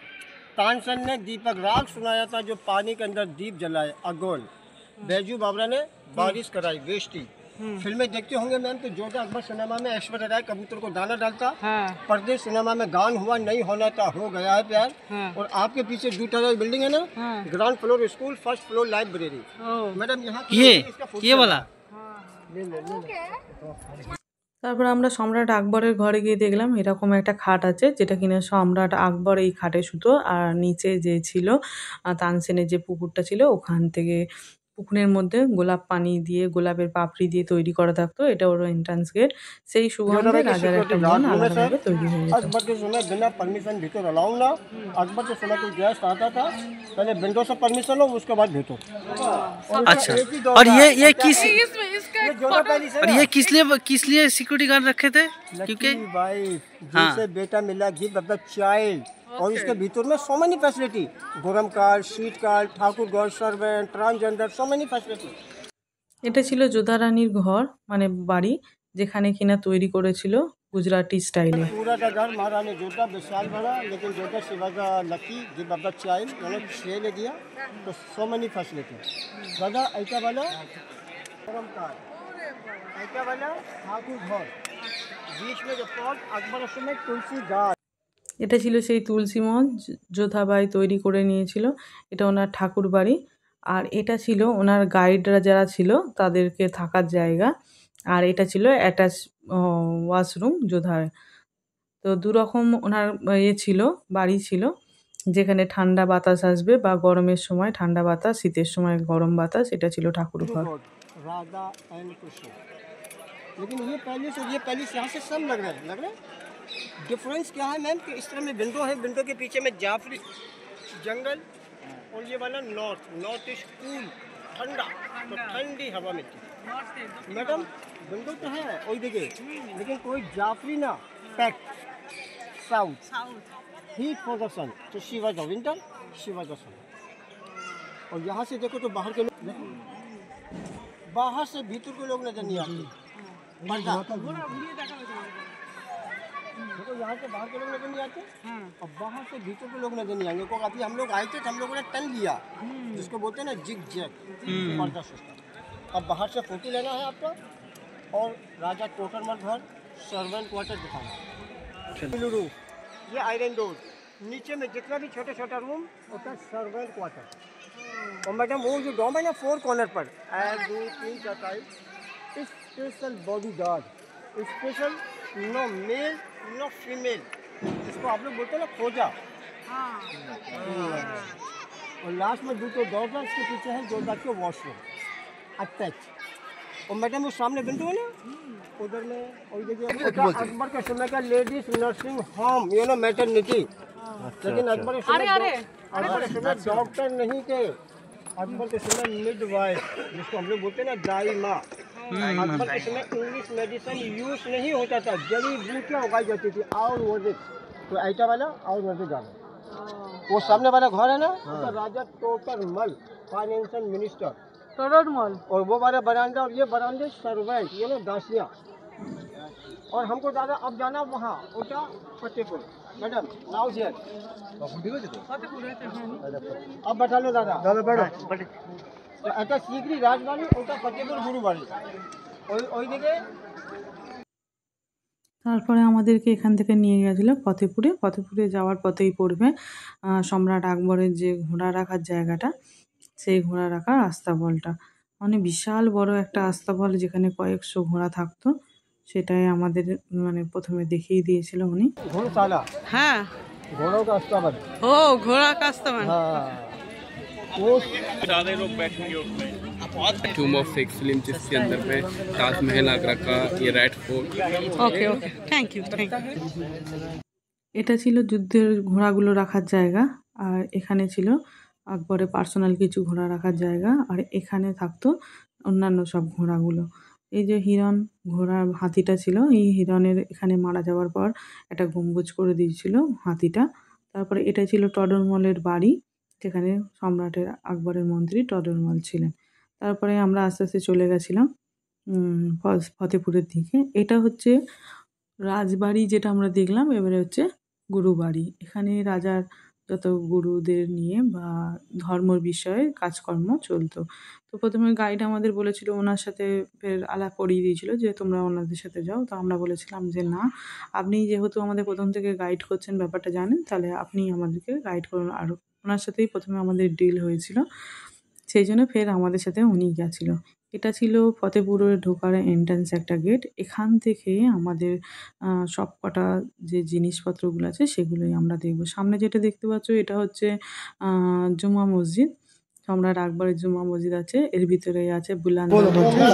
तानसेन ने दीपक राग सुनाया था जो पानी के अंदर दीप जलाए अगोल बैजू बाबरा ने बारिश कराई वेष्टि फिल्में देखते होंगे मैम तो जोधा अकबर सिनेमा में ऐश्वर्या राय कबूतर को दाना डालता परदेश सिनेमा में गान हुआ नहीं होना था हो गया है प्यार और आपके पीछे 2 टायर बिल्डिंग है ना ground floor school first floor library madam यहाँ ये वाला তারপর আমরা সম্রাট আকবরের ঘরে গিয়ে দেখলাম এরকম একটা খাট আছে যেটা কিনা সম্রাট আকবর এই খাটে শুতো আর নিচে যে ছিল তানসেনের যে পুকুরটা ছিল ওখান থেকে পুকুরের মধ্যে গোলাপ পানি দিয়ে গোলাপের পাপড়ি দিয়ে তৈরি করা থাকতো এটা ওর এন্ট্রান্স গেট সেই সুগন্ধে রাজার একটা মন আলাদাভাবে তৈরি হয়ে যেত अकबर के समय बिना परमिशन भीतर अलाउ ना अकबर के समय कोई गेस्ट आता था पहले विंडो से परमिशन हो उसके बाद भीतर अच्छा और ये किस और ये किस लिए सिक्योरिटी गार्ड रखे थे क्योंकि भाई जिसे बेटा मिला गिफ्ट ऑफ द चाइल्ड और इसके भीतर में सो मेनी फैसिलिटी गोरम कार्ड शीट कार्ड ठाकुर गौर servant transgender so many facility এটা ছিল যোধা রানীর ঘর মানে বাড়ি যেখানে কিনা তৈরি করেছিল গুজরাটি স্টাইলে पूरा का घर महारानी जोधा विशाल बड़ा लेकिन जोधा शिवा का lucky gift of the child उन्होंने 6 ले दिया तो सो मेनी फैसिलिटी दादा ऐसा वाला गोरम कार्ड ऐसा वाला ठाकुर घर बीच में जो पॉट अकबर में तुलसी गाछ এটা ছিল সেই তুলসী মঞ্চ যোধাবাই তৈরি করে নিয়েছিল এটা ওনার ঠাকুর বাড়ি আর এটা ছিল ওনার গাইডরা যারা ছিল তাদেরকে থাকার জায়গা আর এটা ছিল অ্যাটাচ ওয়াশরুম যোধার তো দুরকম ওনার ছিল বাড়ি ছিল যেখানে ঠান্ডা বাতাস আসবে বা গরমের সময় ঠান্ডা বাতাস শীতের সময় গরম বাতাস এটা ছিল ঠাকুর ঘর राधा एंड कृष्ण लेकिन ये पहले से यहाँ से सब लग रहा है डिफरेंस क्या है मैम कि इस तरह में विंडो है विंडो के पीछे में जाफरी जंगल और ये वाला नॉर्थ ईस्ट कूल ठंडा तो ठंडी हवा मिलती मैडम विंडो तो है वही देखिए लेकिन कोई जाफरी ना पैक south heat for the sun तो she was the winter she was the sun और यहाँ से देखो तो बाहर के लोग बाहर से भीतर के लोग नजर नहीं आते देखो यहाँ से बाहर के लोग नजर नहीं आते और बाहर से भीतर के लोग नजर नहीं आएंगे क्योंकि अभी हम लोग आए थे तो हम लोगों ने टन लिया जिसको बोलते हैं ना जिग जैग पर्दा सिस्टम अब बाहर से फोटो लेना है आपका और राजा टोटरमल घर सर्वेंट क्वार्टर दिखाना रूम ये आयरन डोर नीचे में जितना भी छोटा छोटा रूम होता है सर्वेंट क्वार्टर और मैडम वो जो डॉम है ना 4 कॉर्नर पर 1 2 3 4 special bodyguard special no male no female इसको आप लोग बोलते हैं ना खोजा और लास्ट में 2 दरवाजा इसके पीछे है जोधा के वॉशरूम अटैच और मैडम वो सामने विंडो है ना उधर में और देखिए अकबर के समय का लेडीज नर्सिंग होम ये ना मैटरनिटी लेकिन अकबर के समय डॉक्टर नहीं थे अकबर के समय मिडवाइफ जिसको हम लोग बोलते हैं ना दाई माँ अकबर के समय इंग्लिश मेडिसिन यूज नहीं होता था जड़ी बूटियाँ उगाई जाती थी आयुर्वेदिक तो ऐसा वाला आयुर्वेदिक जाना वो सामने वाला घर है ना तो राजा टोटरमल फाइनेंशियल मिनिस्टर टोटरमल और वो वाला बरामदा और ये बरामदे सर्वेंट ये ना दासियाँ और हमको दादा अब जाना वहाँ उठा फतेहपुर मैडम नाउ हियर अब बैठा लो दादा बैठो तो ऐसा सीकरी राजबाड़ी ওটা ফতেপুর গুরুবাড়ি ওই দিকে তারপরে আমাদেরকে এখান থেকে নিয়ে গেছিলো ফতেপুরে যাওয়ার পথেই পড়বে সম্রাট আকবরের যে ঘোড়া রাখার জায়গাটা সেই ঘোড়া রাখার আস্তাবলটা মানে বিশাল বড় একটা আস্তাবল যেখানে কয়েকশো ঘোড়া থাকতো সেটাই আমাদের মানে প্রথমে দেখিয়ে দিয়েছিল উনি ঘোড়াশালা হ্যাঁ घोड़ों का आस्ताबल ও ঘোড়া का आस्ताबल हाँ वो ज्यादा लोग बैठेंगे उसमें टूम ऑफ सिक्स फिल्म जिसके अंदर में ताजमहल आगरा का ये Red Fort okay thank you এটা ছিল যুদ্ধের ঘোড়াগুলো রাখার জায়গা আর এখানে ছিল আকবরের পার্সোনাল কিছু ঘোড়া রাখার জায়গা আর এখানে থাকতো অন্যান্য সব ঘোড়াগুলো এই যে হিরণ ঘোড়ার হাতিটা ছিল, এই হিরণের এখানে মারা যাওয়ার পর একটা গম্বুজ করে দিয়েছিল হাতিটা। তারপরে এটা ছিল টডরমলের বাড়ি, যেখানে সম্রাটের আকবরের মন্ত্রী টডরমল ছিলেন। তারপরে আমরা আস্তে আস্তে চলে গেছিলাম ফতেপুরের দিকে। এটা হচ্ছে রাজবাড়ি যেটা আমরা দেখলাম। এবারে হচ্ছে গুরুবাড়ি। এখানে রাজার যত গুরুদের নিয়ে বা ধর্মর বিষয়ে কাজকর্ম চলতো। তো প্রথমে গাইড আমাদের বলেছিল, ওনার সাথে ফের আলাপ করিয়ে দিয়েছিল যে তোমরা ওনাদের সাথে যাও। তো আমরা বলেছিলাম যে না, আপনি যেহেতু আমাদের প্রথম থেকে গাইড করছেন, ব্যাপারটা জানেন, তাহলে আপনি আমাদেরকে গাইড করুন। আর ওনার সাথেই প্রথমে আমাদের ডিল হয়েছিল, সেই জন্য ফের আমাদের সাথে উনিই গেছিল। এটা ছিল ফতেপুরে ঢোকার এন্ট্রান্স একটা গেট। এখান থেকে আমাদের সবকটা যে জিনিসপত্রগুলো আছে সেগুলোই আমরা দেখব। সামনে যেটা দেখতে পাচ্ছ এটা হচ্ছে জুমা মসজিদ। সম্রাট আকবরের জুমা মসজিদ আছে, এর ভিতরেই আছে বুলंद दरवाजा।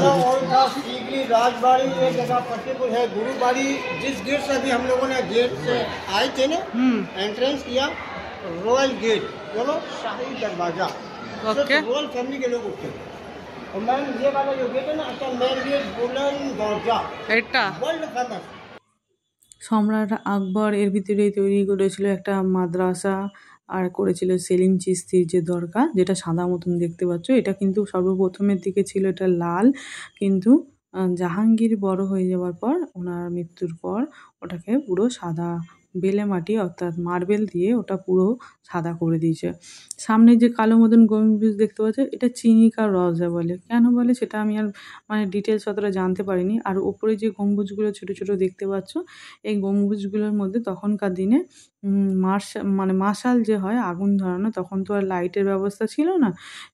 राजबाड़ी एक जगह फतेहपुर है, गुरुबाड़ी जिस गेट से अभी हम लोगों ने गेट से आए थे ना, एंट्रेंस किया रॉयल गेट, बोलो शाही दरवाजा। ओके, रॉयल फैमिली के लोग उठते। और मैम ये वाला जो गेट है ना, अच्छा मेन गेट बुलंद दरवाजा, এটা वर्ल्ड फेमस। সম্রাট আকবর এর ভিতরেই তৈরি করেছিল একটা মাদ্রাসা, আর করেছিল সেলিম চিশতির যে দরগা, যেটা সাদা মতন দেখতে পাচ্ছ। এটা কিন্তু সর্বপ্রথমের দিকে ছিল এটা লাল, কিন্তু জাহাঙ্গীর বড় হয়ে যাওয়ার পর, ওনার মৃত্যুর পর ওটাকে পুরো সাদা বেলে মাটি অর্থাৎ মার্বেল দিয়ে ওটা পুরো সাদা করে দিয়েছে। সামনে যে কালো মতন গম্বুজ দেখতে পাচ্ছ, এটা চিনিকা রজা বলে। কেন বলে সেটা আমি আর মানে ডিটেলস অতটা জানতে পারিনি। আর ওপরে যে গম্বুজগুলো ছোট ছোট দেখতে পাচ্ছ, এই গম্বুজগুলোর মধ্যে তখনকার দিনে মাশাল যে হয় আগুন ধরানো, তখন তো আর লাইটের ব্যবস্থা ছিল না।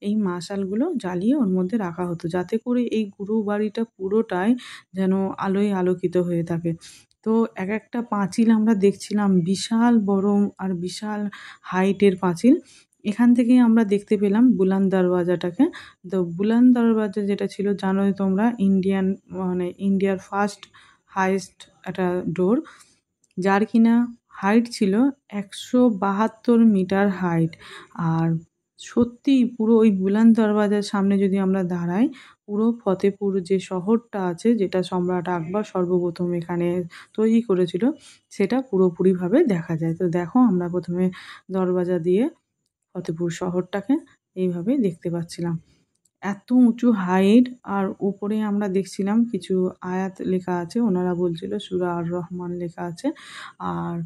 এই মাশালগুলো জ্বালিয়ে ওর মধ্যে রাখা হতো, যাতে করে এই গুরু বাড়িটা পুরোটাই যেন আলোয় আলোকিত হয়ে থাকে। তো এক একটা পাঁচিল আমরা দেখছিলাম, বিশাল বড় আর বিশাল হাইটের পাঁচিল। এখান থেকেই আমরা দেখতে পেলাম বুলंद দরওয়াজাটাকে। তো বুলंद দরওয়াজা যেটা ছিল জানোই তোমরা, ইন্ডিয়ার ফার্স্ট হাইয়েস্ট একটা ডোর, যার কিনা হাইট ছিল 172 মিটার হাইট। আর সত্যি পুরো ওই বুলंद দরওয়াজার সামনে যদি আমরা দাঁড়াই, পুরো ফতেপুর যে শহরটা আছে, যেটা সম্রাট আকবর সর্বপ্রথম এখানে তৈরি করেছিল, সেটা পুরোপুরিভাবে দেখা যায়। তো দেখো, আমরা প্রথমে দরওয়াজা দিয়ে ফতেপুর শহরটাকে এইভাবে দেখতে পাচ্ছিলাম। এত উঁচু হাইট, আর উপরে আমরা দেখছিলাম কিছু আয়াত লেখা আছে, ওনারা বলছিল সূরা আর রহমান লেখা আছে। আর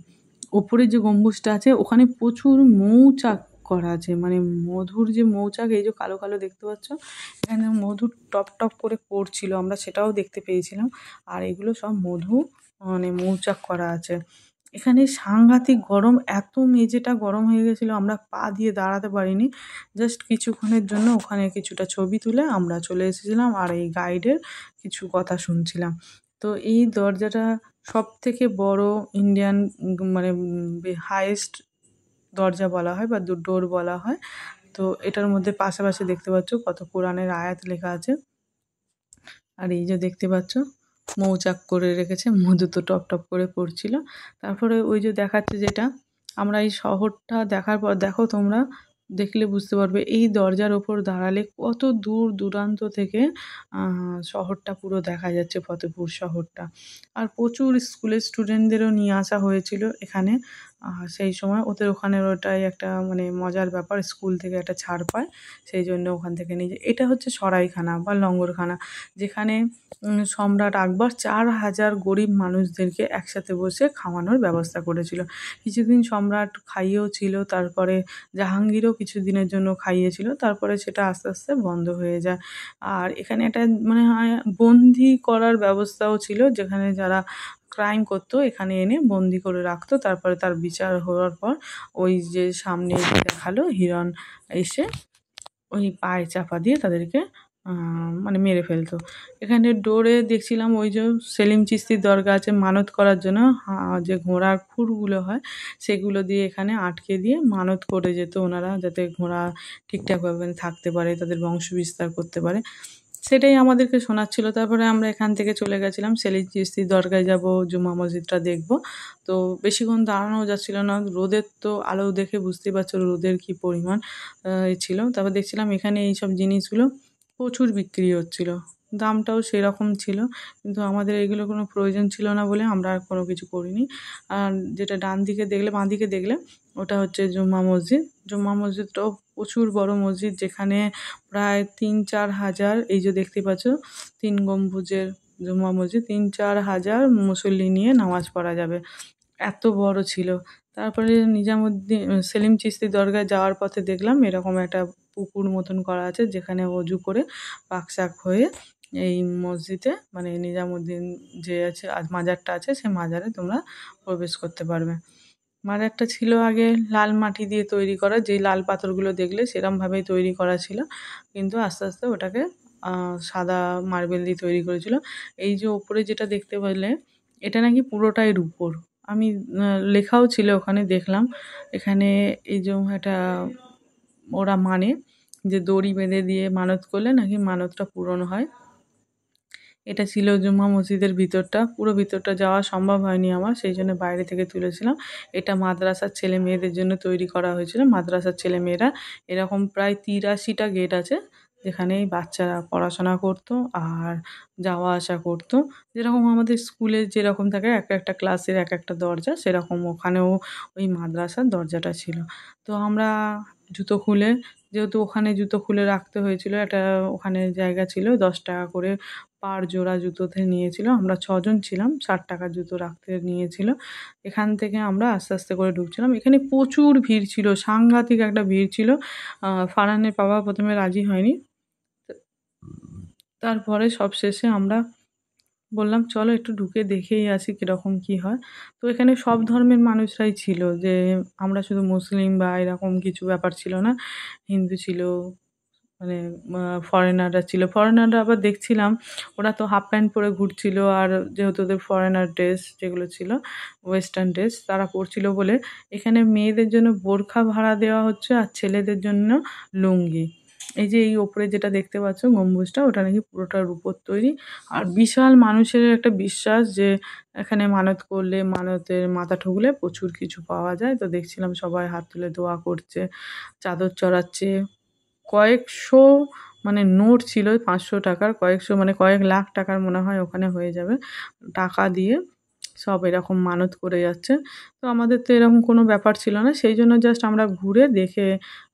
ওপরে যে গম্বুজটা আছে ওখানে প্রচুর মৌচাক করা আছে, মানে মধুর যে মৌচাক, এই যে কালো কালো দেখতে পাচ্ছ, এখানে মধু টপ টপ করে পড়ছিল, আমরা সেটাও দেখতে পেয়েছিলাম। আর এগুলো সব মধু, মানে মৌচাক করা আছে। এখানে সাংঘাতিক গরম, এত মেঝেটা গরম হয়ে গেছিলো, আমরা পা দিয়ে দাঁড়াতে পারিনি। জাস্ট কিছুক্ষণের জন্য ওখানে কিছুটা ছবি তুলে আমরা চলে এসেছিলাম, আর এই গাইডের কিছু কথা শুনছিলাম। তো এই দরজাটা সবথেকে বড় ইন্ডিয়ান, মানে হাইয়েস্ট দরজা বলা হয় বা ডোর বলা হয়। তো এটার মধ্যে পাশাপাশি দেখতে পাচ্ছ কত কোরআনের আয়াত লেখা আছে। আর এই যে দেখতে পাচ্ছ মৌচাক করে রেখেছে, মধু তো টপ টপ করে পড়ছিল। তারপরে ওই যে দেখাচ্ছে যেটা, আমরা এই শহরটা দেখার পর, দেখো তোমরা দেখলে বুঝতে পারবে, এই দরজার ওপর দাঁড়ালে কত দূর দূরান্ত থেকে শহরটা পুরো দেখা যাচ্ছে, ফতেপুর শহরটা। আর প্রচুর স্কুলের স্টুডেন্টদেরও নিয়ে আসা হয়েছিল এখানে। সেই সময় ওদের ওখানে ওটাই একটা মানে মজার ব্যাপার, স্কুল থেকে একটা ছাড় পায়, সেই জন্য ওখান থেকে নিয়ে যায়। এটা হচ্ছে সরাইখানা বা লঙ্গরখানা, যেখানে সম্রাট আকবর 4000 গরিব মানুষদেরকে একসাথে বসে খাওয়ানোর ব্যবস্থা করেছিল। কিছুদিন সম্রাট খাইয়েও ছিল, তারপরে জাহাঙ্গীরও কিছুদিনের জন্য খাইয়েছিল, তারপরে সেটা আস্তে আস্তে বন্ধ হয়ে যায়। আর এখানে একটা মানে হয় বন্দি করার ব্যবস্থাও ছিল, যেখানে যারা ক্রাইম করতো এখানে এনে বন্দি করে রাখতো, তারপরে তার বিচার হওয়ার পর ওই যে সামনে দেখালো হিরণ এসে ওই পায়ে চাপা দিয়ে তাদেরকে মানে মেরে ফেলতো। এখানে ডোরে দেখছিলাম ওই যে সেলিম চিশতির দরগা আছে, মানত করার জন্য যে ঘোড়ার খুরগুলো হয় সেগুলো দিয়ে এখানে আটকে দিয়ে মানত করে যেত ওনারা, যাতে ঘোড়া ঠিকঠাকভাবে থাকতে পারে, তাদের বংশ বিস্তার করতে পারে, সেটাই আমাদেরকে শোনাচ্ছিল। তারপরে আমরা এখান থেকে চলে গেছিলাম সেলিম চিশতির দরগায় যাব, জুমা মসজিদটা দেখব। তো বেশিক্ষণ দাঁড়ানো যাচ্ছিল না, রোদের তো আলো দেখে বুঝতেই পারছো রোদের কি পরিমাণ ছিল। তারপর দেখছিলাম এখানে এইসব জিনিসগুলো প্রচুর বিক্রি হচ্ছিল, দামটাও সেরকম ছিল, কিন্তু আমাদের এগুলো কোনো প্রয়োজন ছিল না বলে আমরা আর কোনো কিছু করিনি। আর যেটা ডান দিকে দেখলে, বাঁ দিকে দেখলে ওটা হচ্ছে জুম্মা মসজিদ। জুম্মা মসজিদটাও প্রচুর বড় মসজিদ, যেখানে প্রায় ৩-৪ হাজার, এই যে দেখতে পাচ্ছ ৩ গম্বুজের জুম্মা মসজিদ, ৩-৪ হাজার মুসল্লি নিয়ে নামাজ পড়া যাবে, এত বড় ছিল। তারপরে নিজামুদ্দিন সেলিম চিশতি দরগায় যাওয়ার পথে দেখলাম এরকম একটা পুকুর মতন করা আছে, যেখানে অজু করে পাক শাক হয়ে এই মসজিদে মানে নিজামুদ্দিন যে আছে মাজারটা আছে, সেই মাজারে তোমরা প্রবেশ করতে পারবে। মাজারটা ছিল আগে লাল মাটি দিয়ে তৈরি করা, যেই লাল পাথরগুলো দেখলে সেরমভাবেই তৈরি করা ছিল, কিন্তু আস্তে আস্তে ওটাকে সাদা মার্বেল দিয়ে তৈরি করেছিল। এই যে ওপরে যেটা দেখতে পেলে, এটা নাকি পুরোটাই রূপোর। আমি লেখাও ছিল ওখানে, দেখলাম এখানে এই যে এটা ওরা মানে যে দড়ি বেঁধে দিয়ে মানত করলে নাকি মানতটা পূরণ হয়। এটা ছিল জুম্মা মসজিদের ভিতরটা, পুরো ভিতরটা যাওয়া সম্ভব হয়নি আমার, সেই জন্য বাইরে থেকে তুলেছিলাম। এটা মাদ্রাসার ছেলে মেয়েদের জন্য তৈরি করা হয়েছিল। মাদ্রাসার ছেলে মেয়েরা, এরকম প্রায় ৮৩টা গেট আছে, যেখানে বাচ্চারা পড়াশোনা করতো আর যাওয়া আসা করতো। যেরকম আমাদের স্কুলে যেরকম থাকে একটা একটা ক্লাসের এক একটা দরজা, সেরকম ওখানেও ওই মাদ্রাসার দরজাটা ছিল। তো আমরা জুতো খুলে, যেহেতু ওখানে জুতো খুলে রাখতে হয়েছিল, একটা ওখানে জায়গা ছিল, ১০ টাকা করে পার জোড়া জুতোতে নিয়েছিল। আমরা ৬ জন ছিলাম, ৬০ টাকার জুতো রাখতে নিয়েছিল। এখান থেকে আমরা আস্তে আস্তে করে ঢুকছিলাম। এখানে প্রচুর ভিড় ছিল, সাংঘাতিক একটা ভিড় ছিল। ফারহানের বাবা প্রথমে রাজি হয়নি, তারপরে সবশেষে আমরা বললাম চলো একটু ঢুকে দেখেই আসি কীরকম কী হয়। তো এখানে সব ধর্মের মানুষরাই ছিল, যে আমরা শুধু মুসলিম বা এরকম কিছু ব্যাপার ছিল না। হিন্দু ছিল, মানে ফরেনাররা ছিল। ফরেনাররা আবার দেখছিলাম ওরা তো হাফ প্যান্ট পরে ঘুরছিল, আর যেহেতু ওদের ফরেনার ড্রেস যেগুলো ছিল ওয়েস্টার্ন ড্রেস তারা পরছিল বলে এখানে মেয়েদের জন্য বোরখা ভাড়া দেওয়া হচ্ছে, আর ছেলেদের জন্য লুঙ্গি। এই যে এই ওপরে যেটা দেখতে পাচ্ছ গম্বুজটা, ওটা নাকি পুরোটা রূপোর তৈরি। আর বিশাল মানুষের একটা বিশ্বাস যে এখানে মানত করলে, মানতের মাথা ঠুকলে প্রচুর কিছু পাওয়া যায়। তো দেখছিলাম সবাই হাত তুলে দোয়া করছে, চাদর চড়াচ্ছে। কয়েকশো মানে নোট ছিল ৫০০ টাকার, কয়েকশো মানে কয়েক লাখ টাকার মনে হয় ওখানে হয়ে যাবে টাকা দিয়ে। সব এরকম মানত করে যাচ্ছে। তো আমাদের তো এরকম কোনো ব্যাপার ছিল না, সেই জন্য জাস্ট আমরা ঘুরে দেখে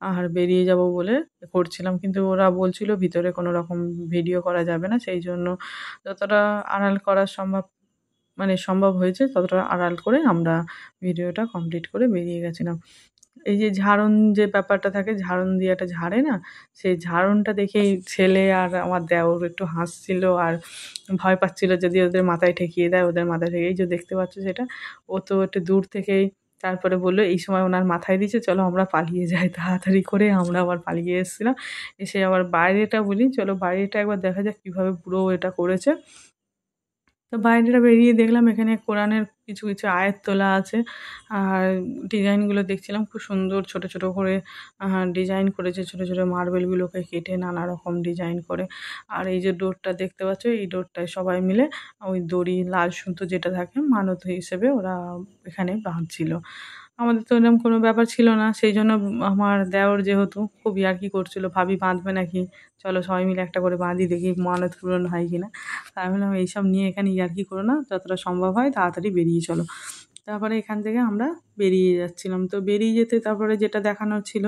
আর বেরিয়ে যাব বলে করছিলাম। কিন্তু ওরা বলছিল ভিতরে কোনো রকম ভিডিও করা যাবে না, সেই জন্য যতটা আড়াল করা সম্ভব মানে সম্ভব হয়েছে ততটা আড়াল করে আমরা ভিডিওটা কমপ্লিট করে বেরিয়ে গেছিলাম। এই যে ঝাড়ন যে ব্যাপারটা থাকে, ঝাড়ন দিয়ে একটা ঝাড়ে না, সেই ঝাড়নটা দেখেই ছেলে আর আমার দেওর একটু হাসছিল আর ভয় পাচ্ছিল যদি ওদের মাথায় ঠেকিয়ে দেয়, ওদের মাথায় ঠেকে। এই যে দেখতে পাচ্ছ সেটা, ও তো একটু দূর থেকেই তারপরে বললো এই সময় ওনার মাথায় দিয়েছে, চলো আমরা পালিয়ে যাই। তাড়াতাড়ি করে আমরা আবার পালিয়ে এসেছিলাম। এসে আবার বাইরেটা বলি, চলো বাইরেটা একবার দেখা যাক কীভাবে পুরো এটা করেছে। তো বাইরেটা বেরিয়ে দেখলাম এখানে কোরআনের কিছু কিছু আয়াত তোলা আছে, আর ডিজাইনগুলো দেখছিলাম খুব সুন্দর, ছোট ছোট করে ডিজাইন করেছে, ছোট ছোট মার্বেলগুলোকে কেটে নানা রকম ডিজাইন করে। আর এই যে ডোরটা দেখতে পাচ্ছ, এই ডোরটায় সবাই মিলে ওই দড়ি লাল সুতো যেটা থাকে মানত হিসেবে ওরা এখানে বাঁধছিল। আমাদের তো এরকম কোনো ব্যাপার ছিল না, সেই জন্য আমার দেওর যেহেতু খুব ইয়ার্কি করছিল, ভাবি বাঁধবে নাকি, চলো সবাই মিলে একটা করে বাঁধি দেখি মানত পূরণ হয় কিনা। তা আমি বললাম এইসব নিয়ে এখানে ইয়ার্কি করো না, যতটা সম্ভব হয় তাড়াতাড়ি বেরিয়ে চলো। তারপরে এখান থেকে আমরা বেরিয়ে যাচ্ছিলাম। তো বেরিয়ে যেতে তারপরে যেটা দেখানোর ছিল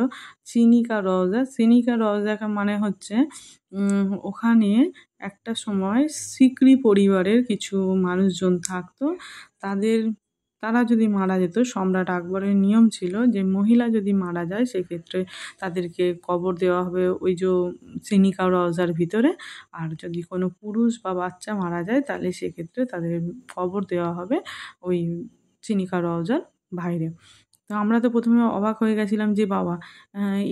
চিনিকা রওজা। চিনিকা রওজা মানে হচ্ছে ওখানে একটা সময় সিকরি পরিবারের কিছু মানুষজন থাকতো। তারা যদি মারা যেত, সম্রাট আকবরের নিয়ম ছিল যে মহিলা যদি মারা যায় সেক্ষেত্রে তাদেরকে কবর দেওয়া হবে ওই যে চিনিকা রওজার ভিতরে। আর যদি কোনো পুরুষ বা বাচ্চা মারা যায় তাহলে সেক্ষেত্রে তাদের কবর দেওয়া হবে ওই চিনিকা রওজার বাইরে। তো আমরা তো প্রথমে অবাক হয়ে গেছিলাম যে বাবা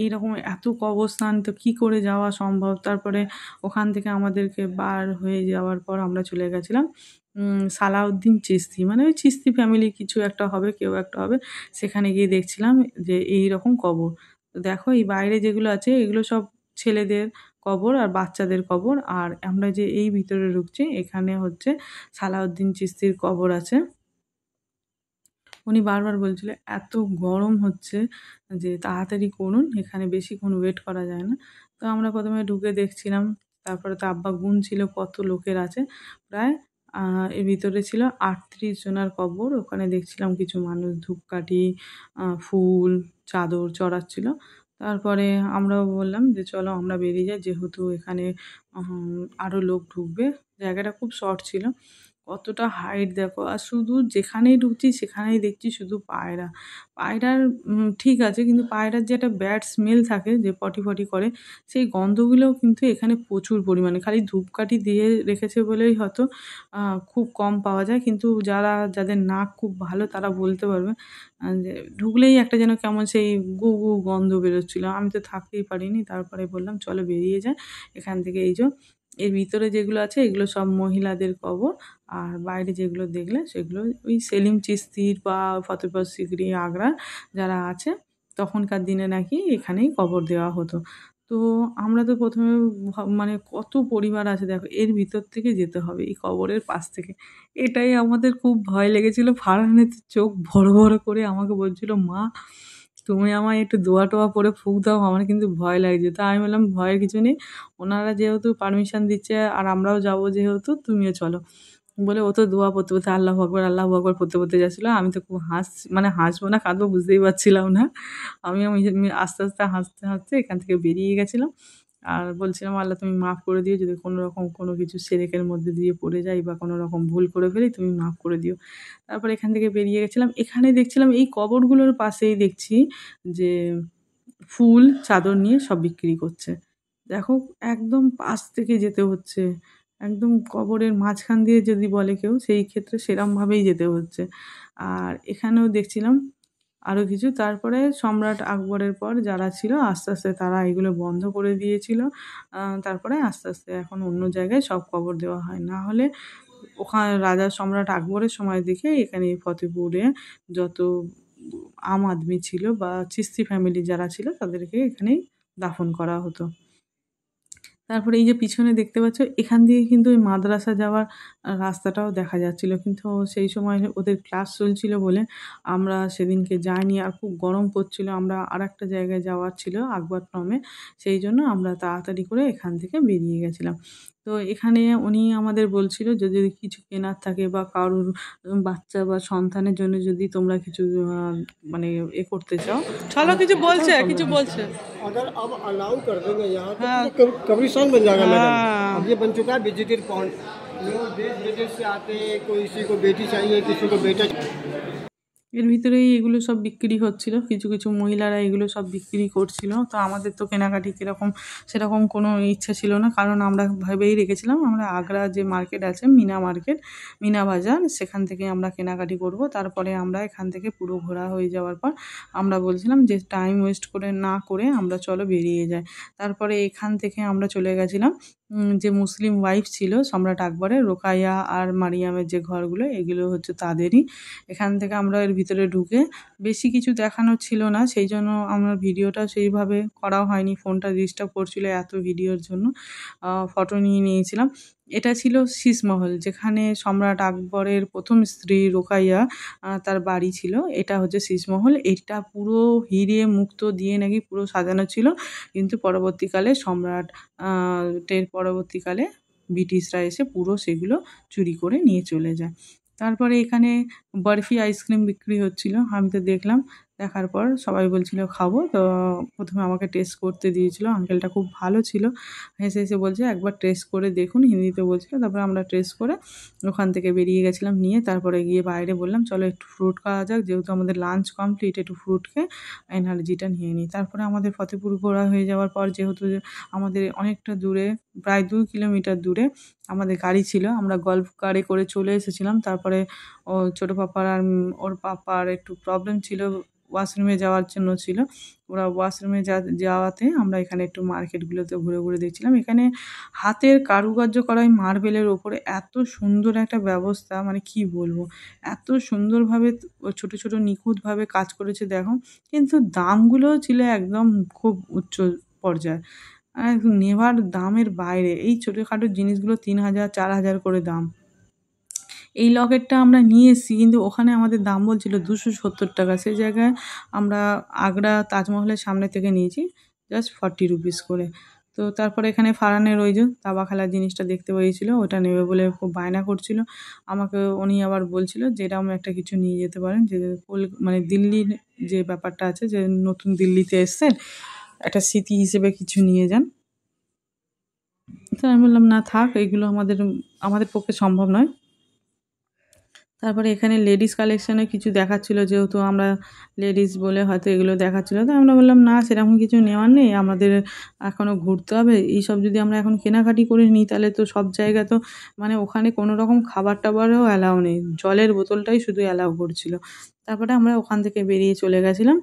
এইরকম এত কবরস্থান তো কী করে যাওয়া সম্ভব। তারপরে ওখান থেকে আমাদেরকে বার হয়ে যাওয়ার পর আমরা চলে গেছিলাম সালাউদ্দিন চিশতি, মানে ওই চিশতি ফ্যামিলি কিছু একটা হবে, কেউ একটা হবে। সেখানে গিয়ে দেখছিলাম যে এই রকম কবর। তো দেখো এই বাইরে যেগুলো আছে এগুলো সব ছেলেদের কবর আর বাচ্চাদের কবর, আর আমরা যে এই ভিতরে ঢুকছি এখানে হচ্ছে সালাউদ্দিন চিশতির কবর আছে। উনি বারবার বলছিল এত গরম হচ্ছে যে তাড়াতাড়ি করুন, এখানে বেশিক্ষণ ওয়েট করা যায় না। তো আমরা প্রথমে ঢুকে দেখছিলাম, তারপরে তো আব্বা গুনছিল কত লোকের আছে, প্রায় এর ভিতরে ছিল 38 জনার কবর। ওখানে দেখছিলাম কিছু মানুষ ধূপকাঠি, ফুল, চাদর চড়াচ্ছিল। তারপরে আমরাও বললাম যে চলো আমরা বেরিয়ে যাই, যেহেতু এখানে আরও লোক ঢুকবে। জায়গাটা খুব শর্ট ছিল। কতটা হাইট দেখো, আর শুধু যেখানেই ঢুকছি সেখানেই দেখছি শুধু পায়রা। পায়রার ঠিক আছে, কিন্তু পায়রার যে একটা ব্যাড স্মেল থাকে, যে পটি ফটি করে, সেই গন্ধগুলোও কিন্তু এখানে প্রচুর পরিমাণে। খালি ধূপকাঠি দিয়ে রেখেছে বলেই হয়তো খুব কম পাওয়া যায়, কিন্তু যাদের নাক খুব ভালো তারা বলতে পারবে যে ঢুকলেই একটা যেন কেমন সেই গু গু গন্ধ বেরোচ্ছিলো। আমি তো থাকতেই পারিনি। তারপরে বললাম চলো বেরিয়ে যাই এখান থেকে। এই যে এর ভিতরে যেগুলো আছে এগুলো সব মহিলাদের কবর, আর বাইরে যেগুলো দেখলে সেগুলো ওই সেলিম চিশতির বা ফতেহপুর সিকরি, আগ্রার যারা আছে তখনকার দিনে নাকি এখানেই কবর দেওয়া হতো। তো আমরা তো প্রথমে মানে কত পরিবার আছে দেখো, এর ভিতর থেকে যেতে হবে এই কবরের পাশ থেকে। এটাই আমাদের খুব ভয় লেগেছিল। ফারহানের চোখ বড় বড় করে আমাকে বলছিল, মা তুমি আমায় একটু দোয়া টোয়া পরে ফুঁক দাও, আমার কিন্তু ভয় লাগছে। তা আমি বললাম ভয়ের কিছু নেই, ওনারা যেহেতু পারমিশন দিচ্ছে আর আমরাও যাবো যেহেতু, তুমিও চলো বলে ও তো দোয়া পড়তে পড়তে আল্লাহু আকবার পড়তে পড়তে যাচ্ছিলো। আমি তো খুব মানে হাসবো না কাঁদবো বুঝতেই পারছিলাম না। আমি আস্তে আস্তে হাসতে হাসতে এখান থেকে বেরিয়ে গেছিলাম। আর বলছিলাম, আল্লাহ তুমি মাফ করে দিও, যদি কোনো রকম কোনো কিছু সেরেকের মধ্যে দিয়ে পড়ে যাই বা কোনো রকম ভুল করে ফেলি তুমি মাফ করে দিও। তারপর এখান থেকে বেরিয়ে গেছিলাম। এখানে দেখছিলাম এই কবরগুলোর পাশেই দেখছি যে ফুল চাদর নিয়ে সব বিক্রি করছে। দেখো একদম পাশ থেকে যেতে হচ্ছে, একদম কবরের মাঝখান দিয়ে যদি বলে কেউ, সেই ক্ষেত্রে সেরমভাবেই যেতে হচ্ছে। আর এখানেও দেখছিলাম আরও কিছু। তারপরে সম্রাট আকবরের পর যারা ছিল আস্তে আস্তে তারা এগুলো বন্ধ করে দিয়েছিল। তারপরে আস্তে আস্তে এখন অন্য জায়গায় সব কবর দেওয়া হয়। না হলে ওখানে রাজা সম্রাট আকবরের সময় দেখে এখানে ফতেপুরে যত আম আদমি ছিল বা চিশতি ফ্যামিলি যারা ছিল তাদেরকে এখানেই দাফন করা হতো। তারপরে এই যে পিছনে দেখতে পাচ্ছ, এখান দিয়ে কিন্তু ওই মাদ্রাসা যাওয়ার রাস্তাটাও দেখা যাচ্ছিল, কিন্তু সেই সময় ওদের ক্লাস চলছিল বলে আমরা সেদিনকে যাইনি। আর খুব গরম পড়ছিল, আমরা আর একটা জায়গায় যাওয়ার ছিল আকবর টমে, সেই জন্য আমরা তাড়াতাড়ি করে এখান থেকে বেরিয়ে গেছিলাম। তো এখানে উনি আমাদের বলছিল যদি কিছু কেনার থাকে বা কারোর বাচ্চা বা সন্তানের জন্য যদি তোমরা কিছু মানে করতে চাও, চলো কিছু বলছে কিছু বলছে। अगर अब अलाउ कर देंगे यहाँ तो कब्रिस्तान बन जाएगा मैडम। अब ये बन चुका है विजिटर पॉइंट। लोग देश विदेश से आते हैं, कोई किसी को बेटी चाहिए, किसी को बेटा। এর ভিতরেই এগুলো সব বিক্রি হচ্ছিল, কিছু কিছু মহিলারা এগুলো সব বিক্রি করছিল। তো আমাদের তো কেনাকাটি সেরকম কোনো ইচ্ছা ছিল না, কারণ আমরা ভেবেই রেখেছিলাম আমরা আগ্রা যে মার্কেট আছে মিনা বাজার, সেখান থেকে আমরা কেনাকাটি করব। তারপরে আমরা এখান থেকে পুরো ঘোরা হয়ে যাওয়ার পর আমরা বলছিলাম যে টাইম ওয়েস্ট না করে আমরা চলো বেরিয়ে যাই। তারপরে এখান থেকে আমরা চলে গেছিলাম যে মুসলিম ওয়াইফ ছিল সম্রাট আকবরের, রোকাইয়া আর মারিয়ামের যে ঘরগুলো, এগুলো হচ্ছে তাদেরই। এখান থেকে আমরা এর ভিতরে ঢুকে বেশি কিছু দেখানো ছিল না, সেই জন্য আমার ভিডিওটা সেইভাবে করা হয়নি। ফোনটা ডিস্টার্ব করছিল এত ভিডিওর জন্য। ফটো নিয়েছিলাম। এটা ছিল শীষমহল, যেখানে সম্রাট আকবরের প্রথম স্ত্রী রোকাইয়া তার বাড়ি ছিল। এটা হচ্ছে শীষমহল। এটা পুরো হিরে মুক্তো দিয়ে নাকি পুরো সাজানো ছিল, কিন্তু পরবর্তীকালে পরবর্তীকালে ব্রিটিশরা এসে পুরো সেগুলো চুরি করে নিয়ে চলে যায়। তারপরে এখানে বরফি আইসক্রিম বিক্রি হচ্ছিল, আমি তো দেখলাম। দেখার পর সবাই বলছিল খাবো, তো প্রথমে আমাকে টেস্ট করতে দিয়েছিল। আঙ্কেলটা খুব ভালো ছিল, হেসে হেসে বলছে একবার টেস্ট করে দেখুন, হিন্দিতে বলছিল। তারপরে আমরা টেস্ট করে ওখান থেকে বেরিয়ে গেছিলাম নিয়ে। তারপরে গিয়ে বাইরে বললাম চলো একটু ফ্রুট খাওয়া যাক, যেহেতু আমাদের লাঞ্চ কমপ্লিট, একটু ফ্রুট খেয়ে এনার্জিটা নিয়ে নিই। তারপরে আমাদের ফতেপুর ঘোরা হয়ে যাওয়ার পর, যেহেতু আমাদের অনেকটা দূরে, প্রায় 2 কিলোমিটার দূরে আমাদের গাড়ি ছিল, আমরা গল্ফ কারে করে চলে এসেছিলাম। তারপরে ও ছোটো পাপার আর ওর পাপার একটু প্রবলেম ছিল, ওয়াশরুমে যাওয়ার জন্য ছিল। ওরা ওয়াশরুমে যাওয়াতে আমরা এখানে একটু মার্কেটগুলোতে ঘুরে ঘুরে দেখছিলাম। এখানে হাতের কারুকার্য করা ওই মার্বেলের ওপরে এত সুন্দর একটা ব্যবস্থা, মানে কি বলবো, এত সুন্দরভাবে ছোট ছোট নিখুঁতভাবে কাজ করেছে দেখো। কিন্তু দামগুলোও ছিল একদম খুব উচ্চ পর্যায়ে, নেওয়ার দামের বাইরে। এই ছোটোখাটো জিনিসগুলো 3000 4000 করে দাম। এই লকেটটা আমরা নিয়ে এসেছি, কিন্তু ওখানে আমাদের দাম বলছিল 270 টাকা। সেই জায়গায় আমরা আগ্রা তাজমহলের সামনে থেকে নিয়েছি জাস্ট 40 রুপিস করে। তো তারপরে এখানে ফারহানের ওই যে দাবা খেলার জিনিসটা দেখতে পেয়েছিল, ওটা নেবে বলে খুব বায়না করছিল। আমাকে উনি আবার বলছিল যে এরকম একটা কিছু নিয়ে যেতে পারেন, যে মানে দিল্লির যে ব্যাপারটা আছে, যে নতুন দিল্লিতে এসছেন, একটা স্মৃতি হিসেবে কিছু নিয়ে যান। তো আমি বললাম না থাক, এগুলো আমাদের পক্ষে সম্ভব নয়। তারপরে এখানে লেডিস কালেকশানে কিছু দেখাচ্ছিলো, যেহেতু আমরা লেডিস বলে হয়তো এগুলো দেখাচ্ছিলো, তো আমরা বললাম না সেরকম কিছু নেওয়ার নেই, আমাদের এখনও ঘুরতে হবে। এইসব যদি আমরা এখন কেনাকাটি করে নিই তাহলে তো সব জায়গা তো মানে ওখানে কোনো রকম খাবার টাবারও অ্যালাউ নেই, জলের বোতলটাই শুধু অ্যালাউ করছিল। তারপরে আমরা ওখান থেকে বেরিয়ে চলে গেছিলাম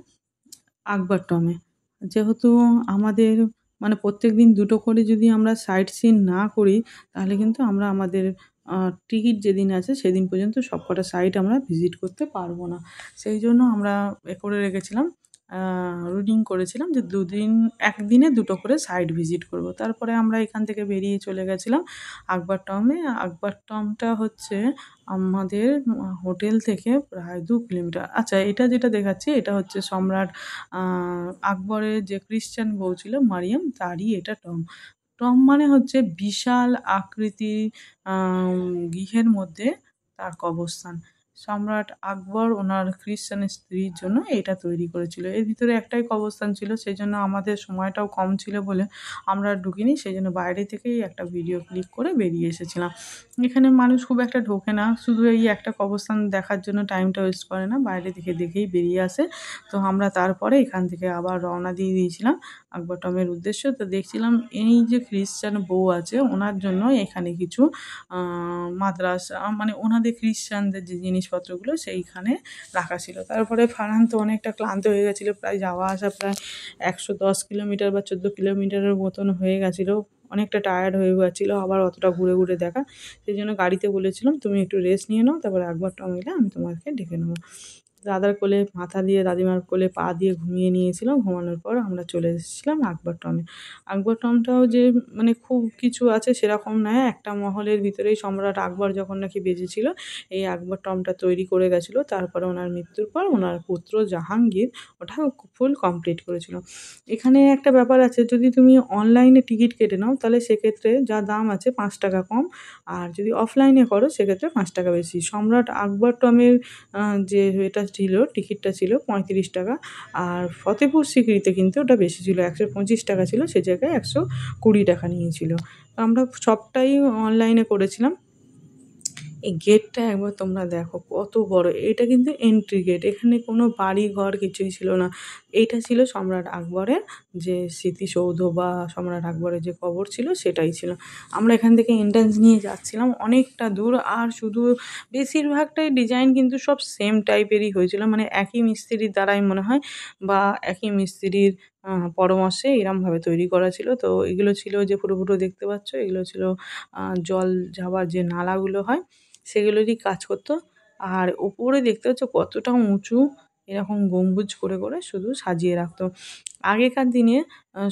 আকবর টমে। যেহেতু আমাদের মানে প্রত্যেক দিন দুটো করে যদি আমরা সাইট সিন না করি তাহলে কিন্তু আমরা আমাদের টিকিট যেদিন আছে সেদিন পর্যন্ত সব কটা সাইট আমরা ভিজিট করতে পারবো না। সেই জন্য আমরা করে রেখেছিলাম, রুটিন করেছিলাম যে একদিনে দুটো করে সাইট ভিজিট করব। তারপরে আমরা এখান থেকে বেরিয়ে চলে গেছিলাম আকবর টমে। আকবর টমটা হচ্ছে আমাদের হোটেল থেকে প্রায় 2 কিলোমিটার। আচ্ছা, এটা যেটা দেখাচ্ছি এটা হচ্ছে সম্রাট আকবরের যে ক্রিশ্চান বউ ছিল মারিয়াম, তারই এটা টম। টম মানে হচ্ছে বিশাল আকৃতির গৃহের মধ্যে তার কবরস্থান। সম্রাট আকবর ওনার খ্রিস্টান স্ত্রীর জন্য এটা তৈরি করেছিল। এর ভিতরে একটাই কবরস্থান ছিল, সেই জন্য আমাদের সময়টাও কম ছিল বলে আমরা ঢুকিনি, সেই জন্য বাইরে থেকেই একটা ভিডিও ক্লিক করে বেরিয়ে এসেছিলাম। এখানে মানুষ খুব একটা ঢোকে না, শুধু এই একটা কবরস্থান দেখার জন্য টাইমটা ওয়েস্ট করে না, বাইরে থেকে দেখেই বেরিয়ে আসে। তো আমরা তারপরে এখান থেকে আবার রওনা দিয়ে দিয়েছিলাম আকবর টমের উদ্দেশ্য। তো দেখছিলাম এই যে খ্রিস্টান বউ আছে ওনার জন্য এখানে কিছু মাদ্রাসা মানে ওনাদের খ্রিস্টানদের যে জিনিসপত্রগুলো সেইখানে রাখা ছিল। তারপরে ফারহান তো অনেকটা ক্লান্ত হয়ে গেছিলো, প্রায় যাওয়া আসা প্রায় 110 কিলোমিটার বা 14 কিলোমিটারের মতন হয়ে গেছিলো, অনেকটা টায়ার্ড হয়ে গেছিলো আবার অতটা ঘুরে ঘুরে দেখা। সেই জন্য গাড়িতে বলেছিলাম তুমি একটু রেস্ট নিয়ে নাও, তারপরে আকবর টম এলে আমি তোমাকে ডেকে নেবো। দাদার কোলে মাথা দিয়ে দাদিমার কোলে পা দিয়ে ঘুমিয়ে নিয়েছিলাম, ঘুমানোর পর আমরা চলে এসেছিলাম আকবর টমে। আকবর টমটাও যে মানে খুব কিছু আছে সেরকম নয়, একটা মহলের ভিতরেই সম্রাট আকবর যখন নাকি বেঁচেছিল এই আকবর টমটা তৈরি করে গেছিলো। তারপরে ওনার মৃত্যুর পর ওনার পুত্র জাহাঙ্গীর ওটা ফুল কমপ্লিট করেছিল। এখানে একটা ব্যাপার আছে, যদি তুমি অনলাইনে টিকিট কেটে নাও তাহলে সেক্ষেত্রে যা দাম আছে 5 টাকা কম, আর যদি অফলাইনে করো সেক্ষেত্রে 5 টাকা বেশি। সম্রাট আকবর টমের যে এটা ছিল টিকিটটা ছিল 35 টাকা, আর ফতেপুর সিক্রিতে কিন্তু ওটা বেশি ছিল, 125 টাকা ছিল, সে জায়গায় 120 টাকা নিয়েছিল। আমরা সবটাই অনলাইনে করেছিলাম। এই গেটটা একবার তোমরা দেখো কত বড়, এটা কিন্তু এন্ট্রি গেট, এখানে কোনো বাড়ি ঘর কিছুই ছিল না। এইটা ছিল সম্রাট আকবরের যে স্মৃতিসৌধ বা সম্রাট আকবরের যে কবর ছিল সেটাই ছিল। আমরা এখান থেকে এন্ট্রান্স নিয়ে যাচ্ছিলাম অনেকটা দূর, আর শুধু বেশিরভাগটাই ডিজাইন কিন্তু সব সেম টাইপেরই হয়েছিল, মানে একই মিস্ত্রির দ্বারাই মনে হয় বা একই মিস্ত্রির পরামর্শে এরমভাবে তৈরি করা ছিল। তো এগুলো ছিল যে ফুটো ফুটো দেখতে পাচ্ছ, এগুলো ছিল জল যাওয়ার যে নালাগুলো হয় সেগুলোরই কাজ করতো। আর ওপরে দেখতে পাচ্ছ কতটা উঁচু, এরকম গম্বুজ করে করে শুধু সাজিয়ে রাখতো। আগেকার দিনে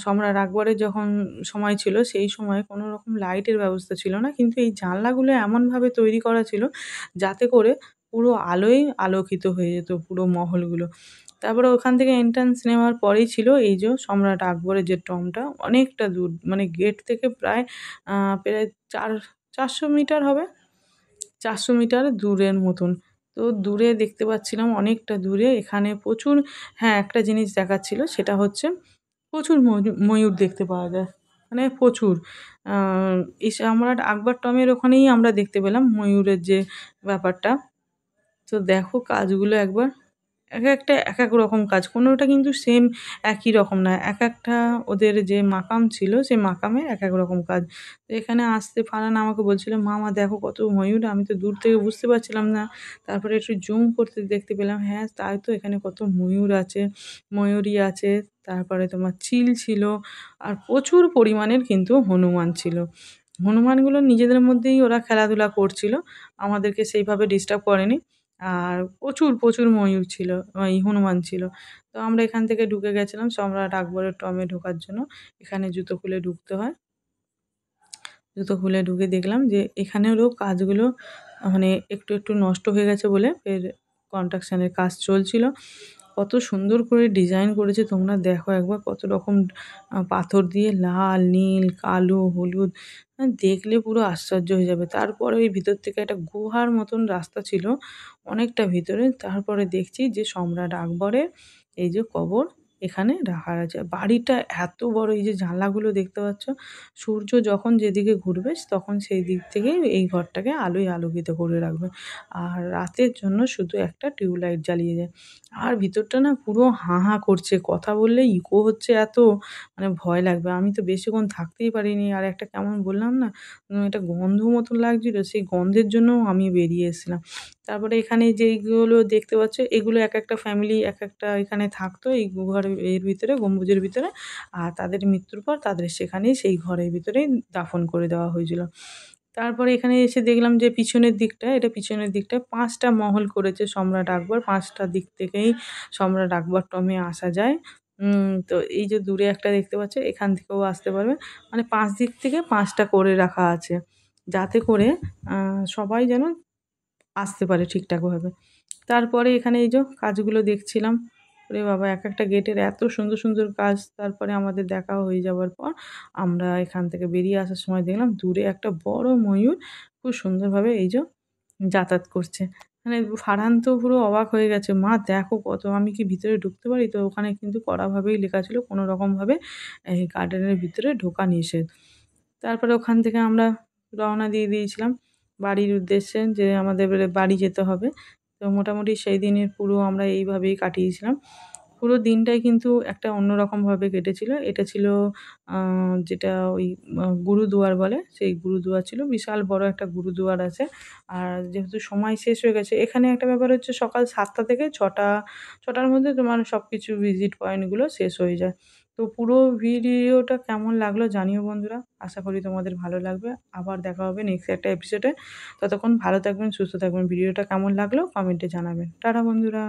সম্রাট আকবরের যখন সময় ছিল সেই সময় কোনো রকম লাইটের ব্যবস্থা ছিল না, কিন্তু এই জানলাগুলো এমনভাবে তৈরি করা ছিল যাতে করে পুরো আলোয় আলোকিত হয়ে যেত পুরো মহলগুলো। তারপরে ওখান থেকে এন্ট্রান্স নেওয়ার পরেই ছিল এই যে সম্রাট আকবরের যে টমটা, অনেকটা দূর, মানে গেট থেকে প্রায় প্রায় 400 মিটার হবে, 400 মিটার দূরের মতন। তো দূরে দেখতে পাচ্ছিলাম অনেকটা দূরে, এখানে প্রচুর, হ্যাঁ একটা জিনিস দেখাচ্ছিল সেটা হচ্ছে প্রচুর ময়ূর দেখতে পাওয়া যায়, মানে প্রচুর। এই সম্রাট আকবর টমের ওখানেই আমরা দেখতে পেলাম ময়ূরের যে ব্যাপারটা। তো দেখো কাজগুলো একবার, এক একটা এক এক রকম কাজ, কোনোটা কিন্তু সেম একই রকম না, এক একটা ওদের যে মাকাম ছিল সেই মাকামের এক এক রকম কাজ। তো এখানে আসতে ফারহান আমাকে বলছিল মামা দেখো কত ময়ূর, আমি তো দূর থেকে বুঝতে পারছিলাম না, তারপরে একটু জুম করতে দেখতে পেলাম, হ্যাঁ তাই তো এখানে কত ময়ূর আছে, ময়ূরী আছে, তারপরে তোমার চিল ছিল, আর প্রচুর পরিমাণের কিন্তু হনুমান ছিল। হনুমানগুলো নিজেদের মধ্যেই ওরা খেলাধুলা করছিল, আমাদেরকে সেইভাবে ডিস্টার্ব করেনি। আর প্রচুর প্রচুর ময়ূর ছিল, এই হনুমান ছিল। তো আমরা এখান থেকে ঢুকে গেছিলাম সম্রাট আকবরের টমে ঢোকার জন্য। এখানে জুতো খুলে ঢুকতে হয়, জুতো খুলে ঢুকে দেখলাম যে এখানেরও কাজগুলো মানে একটু একটু নষ্ট হয়ে গেছে বলে ফের কনস্ট্রাকশানের কাজ চলছিল। কত সুন্দর করে ডিজাইন করেছে, তোমরা দেখো একবার কত রকম পাথর দিয়ে লাল, নীল, কালো, হলুদ, দেখলে পুরো আশ্চর্য হয়ে যাবে। তারপরে ওই ভিতর থেকে একটা গুহার মতন রাস্তা ছিল অনেকটা ভিতরে। তারপরে দেখছি যে সম্রাট আকবরের এই যে কবর এখানে রাখা আছে। বাড়িটা এত বড়, এই যে জানলাগুলো দেখতে পাচ্ছ, সূর্য যখন যেদিকে ঘুরবে তখন সেই দিক থেকেই এই ঘরটাকে আলোয় আলোকিত করে রাখবে। আর রাতের জন্য শুধু একটা টিউবলাইট জ্বালিয়ে যায়। আর ভিতরটা না পুরো হাঁ হাঁ করছে, কথা বললে ইকো হচ্ছে এত, মানে ভয় লাগবে। আমি তো বেশিক্ষণ থাকতেই পারিনি। আর একটা কেমন বললাম না, একটা গন্ধ মতন লাগছিল, সেই গন্ধের জন্যও আমি বেরিয়ে এসেছিলাম। তারপরে এখানে যেইগুলো দেখতে পাচ্ছ এগুলো এক একটা ফ্যামিলি এক একটা এখানে থাকতো এই গুহার এর ভিতরে, গম্বুজের ভিতরে। আর তাদের মৃত্যুর পর তাদের সেখানেই সেই ঘরের ভিতরেই দাফন করে দেওয়া হয়েছিল। তারপরে এখানে এসে দেখলাম যে পিছনের দিকটা, এটা পিছনের দিকটায় ৫টা মহল করেছে সম্রাট আকবর। ৫টা দিক থেকেই সম্রাট আকবর টমে আসা যায়। তো এই যে দূরে একটা দেখতে পাচ্ছ, এখান থেকেও আসতে পারবে। মানে ৫ দিক থেকে ৫টা করে রাখা আছে, যাতে করে সবাই যেন আসতে পারে ঠিকঠাকভাবে। তারপরে এখানে এই যে কাজগুলো দেখছিলাম, ওরে বাবা! এক একটা গেটের এত সুন্দর সুন্দর কাজ। তারপরে আমাদের দেখা হয়ে যাওয়ার পর আমরা এখান থেকে বেরিয়ে আসার সময় দেখলাম দূরে একটা বড় ময়ূর খুব সুন্দরভাবে এই যে যাতায়াত করছে। মানে ফারহান তো পুরো অবাক হয়ে গেছে, "মা দেখো কত, আমি কি ভিতরে ঢুকতে পারি?" তো ওখানে কিন্তু কড়াভাবেই লেখা ছিল কোনো রকমভাবে এই গার্ডেনের ভিতরে ঢোকা নিষেধ। তারপরে ওখান থেকে আমরা রওনা দিয়ে দিয়েছিলাম বাড়ির উদ্দেশ্যে, যে আমাদের এবারে বাড়ি যেতে হবে। তো মোটামুটি সেই দিনের পুরো আমরা এইভাবেই কাটিয়েছিলাম। পুরো দিনটাই কিন্তু একটা অন্যরকমভাবে কেটেছিল। এটা ছিল যেটা ওই গুরুদুয়ার বলে, সেই গুরুদুয়ার ছিল। বিশাল বড় একটা গুরুদুয়ার আছে। আর যেহেতু সময় শেষ হয়ে গেছে, এখানে একটা ব্যাপার হচ্ছে সকাল ৭টা থেকে ৬টার মধ্যে তোমার সবকিছু ভিজিট পয়েন্টগুলো শেষ হয়ে যায়। তো পুরো ভিডিওটা কেমন লাগলো জানিও বন্ধুরা। আশা করি তোমাদের ভালো লাগবে। আবার দেখা হবে নেক্সট একটা এপিসোডে। ততক্ষণ ভালো থাকবেন, সুস্থ থাকবেন। ভিডিওটা কেমন লাগলো কমেন্টে জানাবেন। টাটা বন্ধুরা।